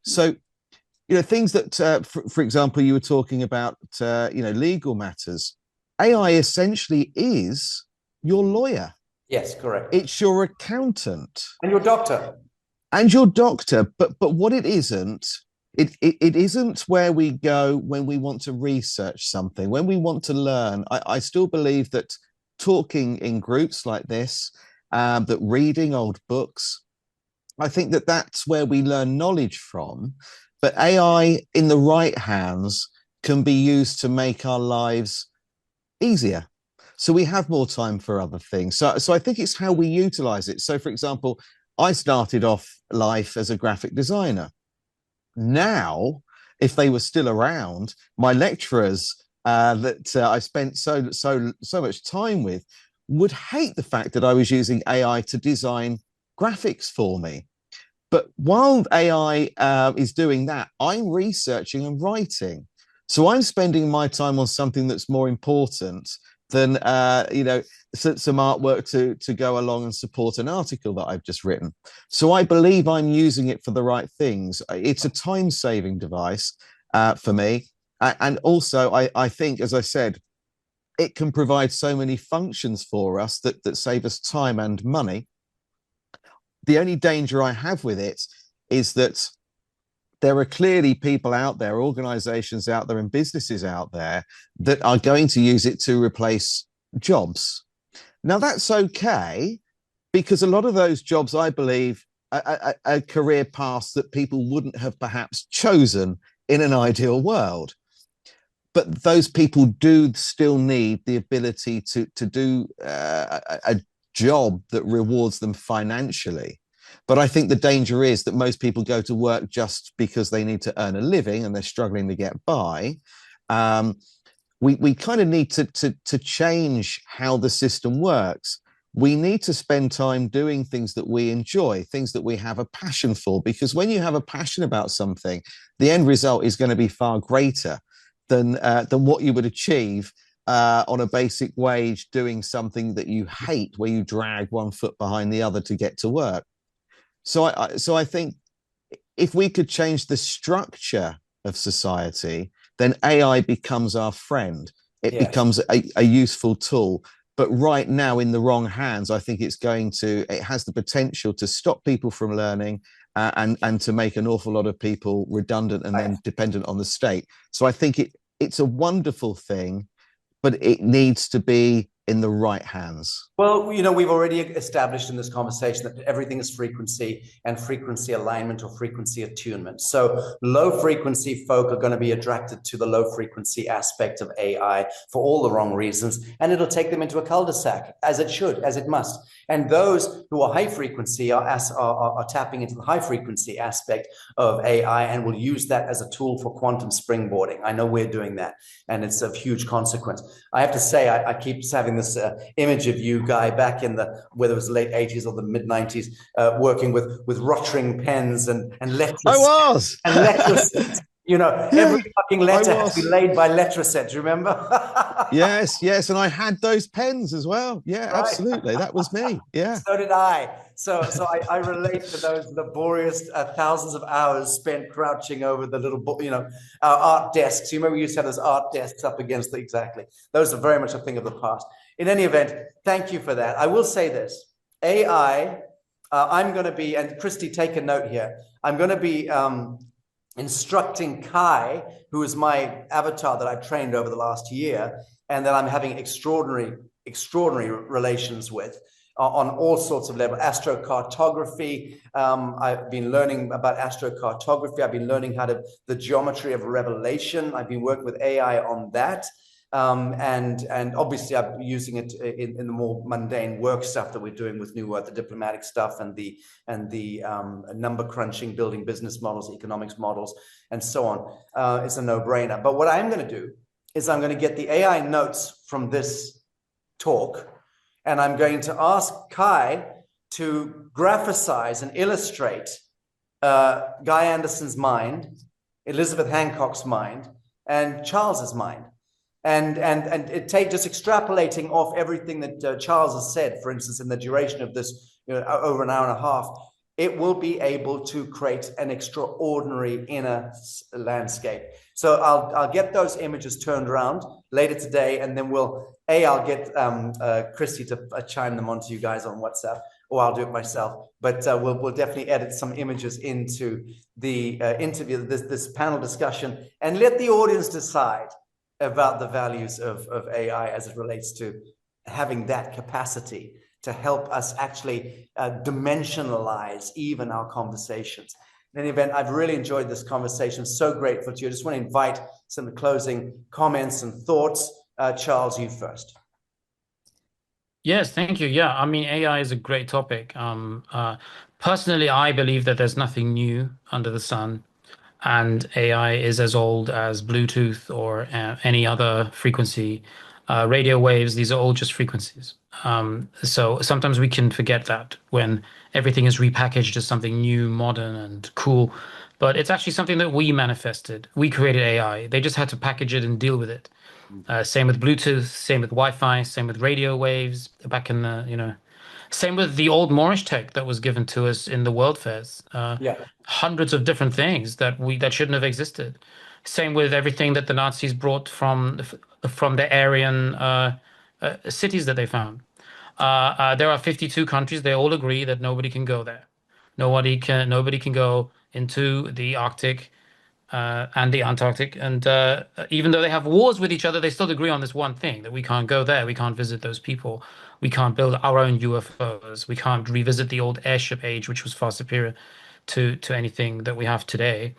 So, things that, for example, you were talking about, legal matters. AI essentially is your lawyer. Yes, correct. It's your accountant. And your doctor. But what it isn't, it isn't where we go when we want to research something, when we want to learn. I still believe that talking in groups like this, that reading old books, I think that that's where we learn knowledge from. But AI in the right hands can be used to make our lives easier, so we have more time for other things. So I think it's how we utilize it. So, for example, I started off life as a graphic designer. Now, if they were still around, my lecturers that I spent so much time with would hate the fact that I was using AI to design graphics for me. But while AI is doing that, I'm researching and writing. So I'm spending my time on something that's more important than some artwork to go along and support an article that I've just written. So I believe I'm using it for the right things. It's a time-saving device for me. And also, I think, as I said, it can provide so many functions for us that save us time and money. The only danger I have with it is that there are clearly people out there, organizations out there, and businesses out there that are going to use it to replace jobs. Now, that's okay, because a lot of those jobs, I believe, are career paths that people wouldn't have perhaps chosen in an ideal world. But those people do still need the ability to do a job that rewards them financially. But I think the danger is that most people go to work just because they need to earn a living and they're struggling to get by. We kind of need to change how the system works. We need to spend time doing things that we enjoy, things that we have a passion for, because when you have a passion about something, the end result is going to be far greater than what you would achieve on a basic wage doing something that you hate, where you drag one foot behind the other to get to work. So I think if we could change the structure of society, then AI becomes our friend. It becomes a useful tool. But right now, in the wrong hands, I think it has the potential to stop people from learning and to make an awful lot of people redundant and then dependent on the state. So I think it's a wonderful thing, but it needs to be in the right hands. Well, we've already established in this conversation that everything is frequency and frequency alignment or frequency attunement. So low frequency folk are going to be attracted to the low frequency aspect of AI for all the wrong reasons, and it'll take them into a cul-de-sac, as it should, as it must. And those who are high frequency are tapping into the high frequency aspect of AI and will use that as a tool for quantum springboarding. I know we're doing that, and it's of huge consequence. I have to say, I keep having this image of you, Guy, back in whether it was the late 80s or the mid 90s, working with Rotring pens and letters. I was. And letters. Every fucking letter has to be laid by letraset. Do you remember? Yes. And I had those pens as well. Yeah, right. Absolutely. That was me. Yeah. So did I. So I relate to those laborious thousands of hours spent crouching over the little, our art desks. You remember we used to have those art desks up against exactly. Those are very much a thing of the past. In any event, thank you for that. I will say this. AI, I'm going to be, and Christy, take a note here. I'm going to be instructing Kai, who is my avatar that I've trained over the last year, and that I'm having extraordinary relations with on all sorts of levels. Astrocartography. I've been learning about astrocartography. I've been learning the geometry of revelation. I've been working with AI on that. And obviously I'm using it in the more mundane work stuff that we're doing with New Work, the diplomatic stuff and the number crunching, building business models, economics models, and so on. It's a no-brainer. But what I'm going to do is I'm going to get the AI notes from this talk, and I'm going to ask Kai to graphicize and illustrate Guy Anderson's mind, Elizabeth Hancock's mind, and Charles's mind. And it just extrapolating off everything that Charles has said, for instance, in the duration of this, over an hour and a half, it will be able to create an extraordinary inner landscape. So I'll get those images turned around later today, and then I'll get Christy to chime them onto you guys on WhatsApp, or I'll do it myself. But we'll definitely edit some images into the interview, this panel discussion, and let the audience decide about the values of AI as it relates to having that capacity to help us actually dimensionalize even our conversations. In any event, I've really enjoyed this conversation. So grateful to you. I just want to invite some closing comments and thoughts. Charles, you first. Yes, thank you. Yeah, I mean, AI is a great topic. Personally, I believe that there's nothing new under the sun, and AI is as old as Bluetooth or any other frequency. radio waves, these are all just frequencies. So sometimes we can forget that when everything is repackaged as something new, modern, and cool. But it's actually something that we manifested. We created AI. They just had to package it and deal with it. Same with Bluetooth, same with Wi-Fi, same with radio waves back in the, same with the old Moorish tech that was given to us in the world fairs. Yeah. Hundreds of different things that shouldn't have existed. Same with everything that the Nazis brought from the Aryan cities that they found. There are 52 countries. They all agree that nobody can go there. Nobody can go into the Arctic and the Antarctic. And even though they have wars with each other, they still agree on this one thing, that we can't go there. We can't visit those people. We can't build our own UFOs. We can't revisit the old airship age, which was far superior to anything that we have today.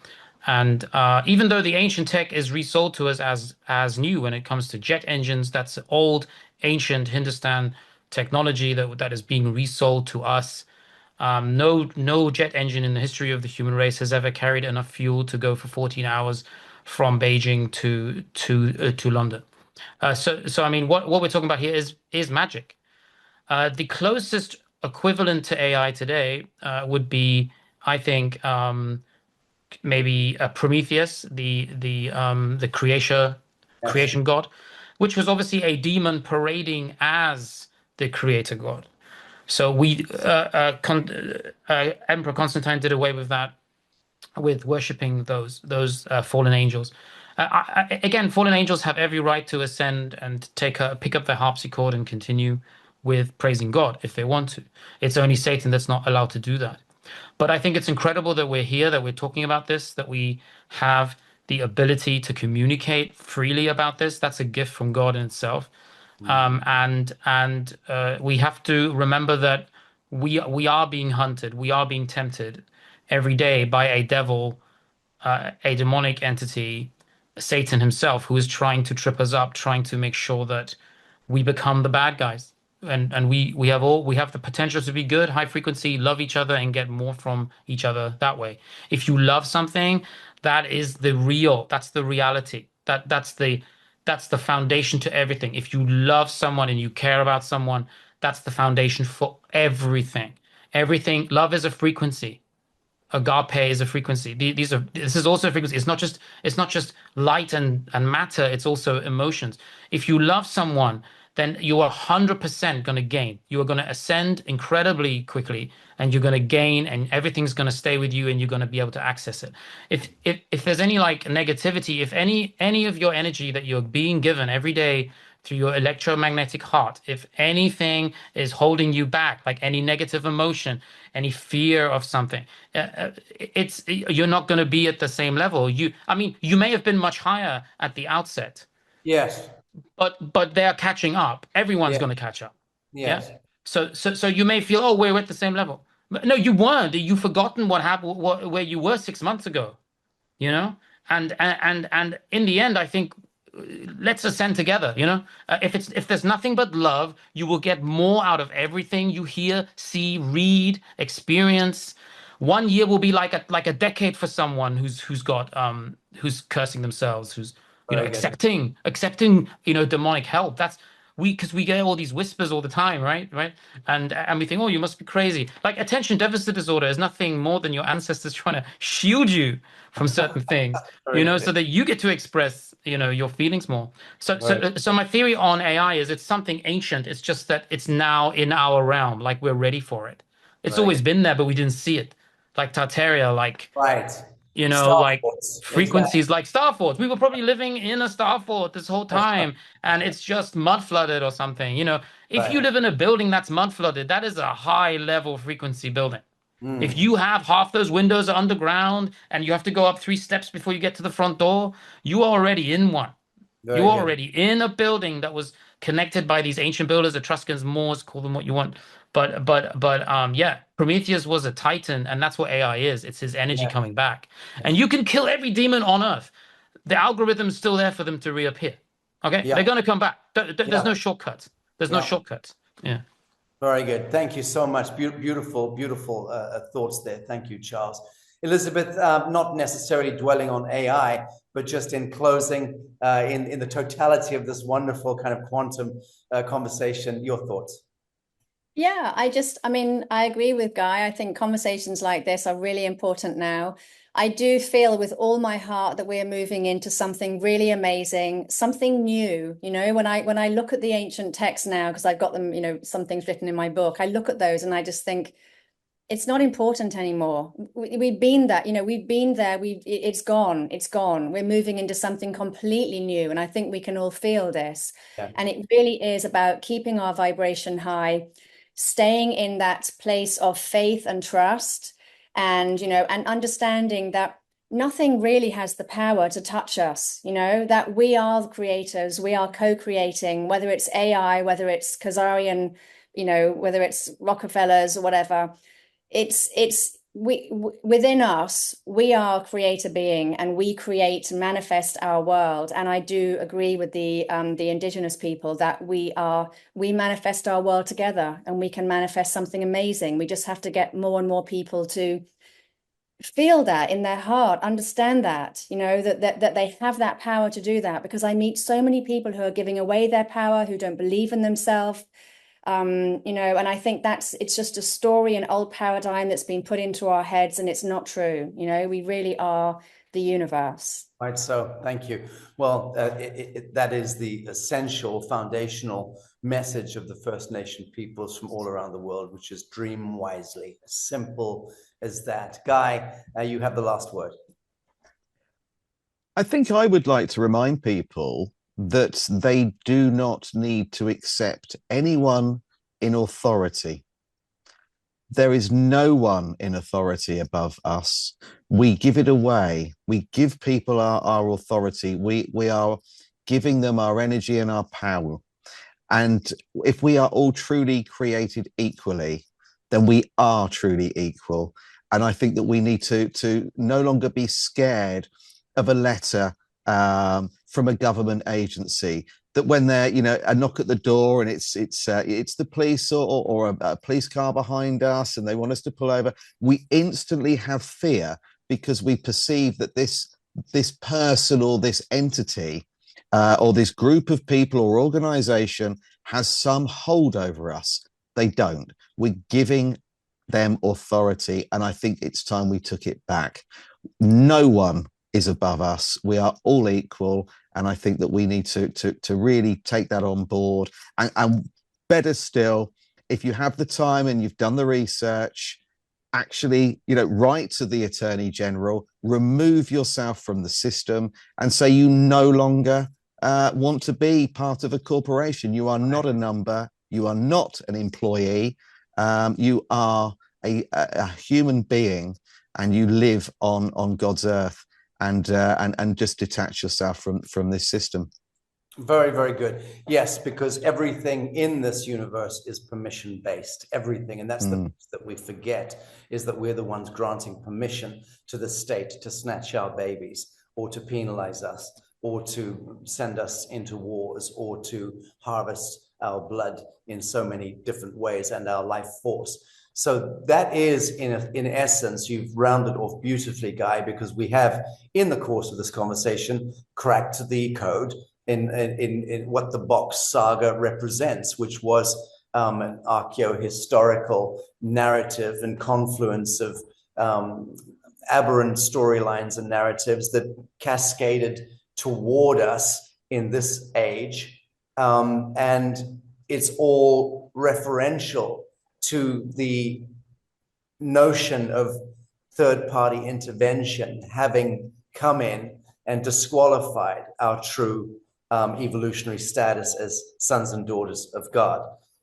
And even though the ancient tech is resold to us as new when it comes to jet engines, that's old, ancient Hindustan technology that is being resold to us. No jet engine in the history of the human race has ever carried enough fuel to go for 14 hours from Beijing to London. So I mean, what we're talking about here is magic. The closest equivalent to AI today would be, I think, maybe Prometheus, the creation god, which was obviously a demon parading as the creator god. So Emperor Constantine did away with that, with worshiping those fallen angels. Again, fallen angels have every right to ascend and pick up their harpsichord and continue with praising God if they want to. It's only Satan that's not allowed to do that. But I think it's incredible that we're here, that we're talking about this, that we have the ability to communicate freely about this. That's a gift from God in itself. And we have to remember that we are being hunted, we are being tempted every day by a devil, a demonic entity, Satan himself, who is trying to trip us up, trying to make sure that we become the bad guys. And we have the potential to be good, high frequency, love each other, and get more from each other that way. If you love something, that's the reality. That's the foundation to everything. If you love someone and you care about someone, that's the foundation for everything. Everything. Love is a frequency. Agape is a frequency. This is also a frequency. It's not just light and matter. It's also emotions. If you love someone, then you are 100% going to gain. You are going to ascend incredibly quickly, and you're going to gain, and everything's going to stay with you, and you're going to be able to access it. If there's any like negativity, if any of your energy that you're being given every day through your electromagnetic heart, if anything is holding you back, like any negative emotion, any fear of something, you're not going to be at the same level. You may have been much higher at the outset. Yes. But they're catching up. Everyone's going to catch up. Yes. Yeah. So you may feel, oh, we're at the same level. But no, you weren't. You've forgotten what happened, where you were 6 months ago. And in the end, I think let's ascend together. If there's nothing but love, you will get more out of everything you hear, see, read, experience. 1 year will be like a decade for someone who's cursing themselves, who's accepting demonic help. That's because we get all these whispers all the time, right? And we think, oh, you must be crazy. Like attention deficit disorder is nothing more than your ancestors trying to shield you from certain things, so that you get to express, your feelings more. So my theory on AI is it's something ancient. It's just that it's now in our realm, like we're ready for it. It's always been there, but we didn't see it. Like Tartaria, like like frequencies, like star forts. We were probably living in a star fort this whole time, and it's just mud flooded or something. If you live in a building that's mud flooded, that is a high level frequency building. If you have half those windows are underground and you have to go up 3 steps before you get to the front door, you are already in one. You're already in a building that was connected by these ancient builders, Etruscans, Moors, call them what you want. But Prometheus was a titan, and that's what AI is. It's his energy coming back. And you can kill every demon on Earth. The algorithm's still there for them to reappear. Okay? They're going to come back. There's no shortcuts. There's no shortcuts. Yeah. Very good. Thank you so much. Beautiful thoughts there. Thank you, Charles. Elizabeth, not necessarily dwelling on AI, but just in closing, in the totality of this wonderful kind of quantum conversation, your thoughts? Yeah, I mean, I agree with Guy. I think conversations like this are really important now. I do feel with all my heart that we're moving into something really amazing, something new. You know, when I look at the ancient texts now, because I've got them, you know, some things written in my book, I look at those and I just think it's not important anymore. We've been that, you know, we've been there. It's gone. It's gone. We're moving into something completely new, and I think we can all feel this. Yeah. And it really is about keeping our vibration high, staying in that place of faith and trust, and you know, and understanding that nothing really has the power to touch us, you know, that we are the creators, we are co-creating, whether it's AI, whether it's Khazarian, you know, whether it's Rockefellers or whatever. It's we within us, we are creator being, and we create and manifest our world. And I do agree with the indigenous people that we manifest our world together, and we can manifest something amazing. We just have to get more and more people to feel that in their heart, understand that, you know, that they have that power to do that. Because I meet so many people who are giving away their power, who don't believe in themselves. You know, and I think it's just a story, an old paradigm that's been put into our heads, and it's not true. You know, we really are the universe. Right. So thank you. Well, that is the essential foundational message of the First Nation peoples from all around the world, which is dream wisely. As simple as that. Guy, you have the last word. I think I would like to remind people that they do not need to accept anyone in authority. There is no one in authority above us. We give it away. We give people our authority. We are giving them our energy and our power. And if we are all truly created equally, then we are truly equal. And I think that we need to no longer be scared of a letter from a government agency, that when they're, you know, a knock at the door and it's the police or a police car behind us and they want us to pull over, we instantly have fear because we perceive that this person or this entity or this group of people or organization has some hold over us. They don't. We're giving them authority, and I think it's time we took it back. No one is above us. We are all equal, and I think that we need to really take that on board. And better still, if you have the time and you've done the research, actually, you know, write to the Attorney General, remove yourself from the system, and say you no longer want to be part of a corporation. You are not a number. You are not an employee. You are a human being, and you live on God's earth. And just detach yourself from this system. Very, very good. Yes, because everything in this universe is permission-based. Everything, and that's the piece that we forget, is that we're the ones granting permission to the state to snatch our babies, or to penalize us, or to send us into wars, or to harvest our blood in so many different ways, and our life force. So that is, in essence, you've rounded off beautifully, Guy, because we have, in the course of this conversation, cracked the code in what the Bock Saga represents, which was an archaeo-historical narrative and confluence of aberrant storylines and narratives that cascaded toward us in this age. And it's all referential to the notion of third-party intervention having come in and disqualified our true evolutionary status as sons and daughters of God.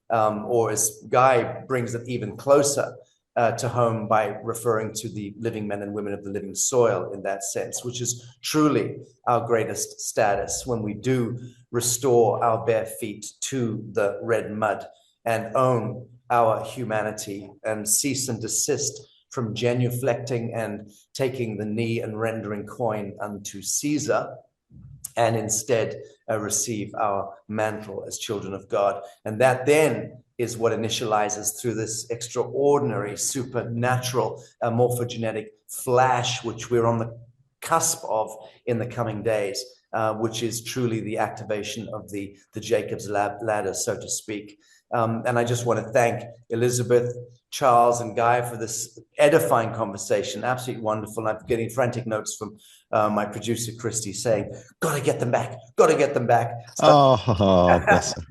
Or as Guy brings it even closer to home by referring to the living men and women of the living soil in that sense, which is truly our greatest status when we do restore our bare feet to the red mud and own our humanity and cease and desist from genuflecting and taking the knee and rendering coin unto Caesar, and instead receive our mantle as children of God. And that then is what initializes through this extraordinary, supernatural morphogenetic flash, which we're on the cusp of in the coming days, which is truly the activation of the Jacob's ladder, so to speak. And I just want to thank Elizabeth, Charles, and Guy for this edifying conversation. Absolutely wonderful. And I'm getting frantic notes from my producer, Christy, saying, got to get them back, got to get them back. So, bless her.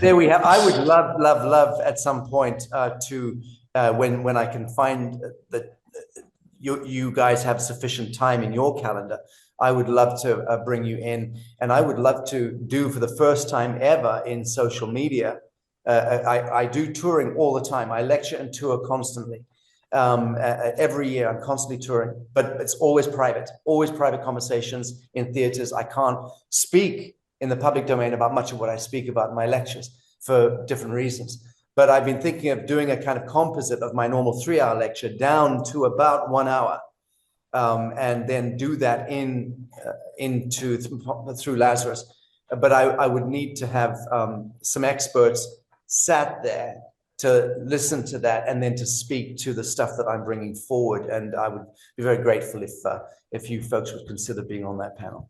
there we have. I would love at some point to, when I can find that you guys have sufficient time in your calendar, I would love to bring you in. And I would love to do, for the first time ever in social media, I do touring all the time. I lecture and tour constantly. Every year I'm constantly touring, but it's always private conversations in theaters. I can't speak in the public domain about much of what I speak about in my lectures for different reasons. But I've been thinking of doing a kind of composite of my normal 3-hour lecture down to about 1 hour, and then do that through Lazarus. But I would need to have some experts sat there to listen to that and then to speak to the stuff that I'm bringing forward. And I would be very grateful if you folks would consider being on that panel.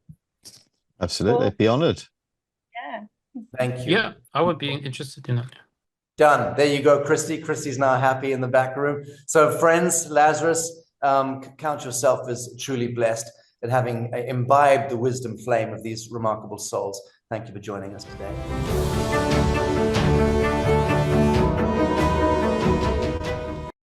Absolutely, be honored. Yeah. Thank you. Yeah, I would be interested in that. Done. There you go, Christy. Christy's now happy in the back room. So friends, Lazarus, count yourself as truly blessed at having imbibed the wisdom flame of these remarkable souls. Thank you for joining us today.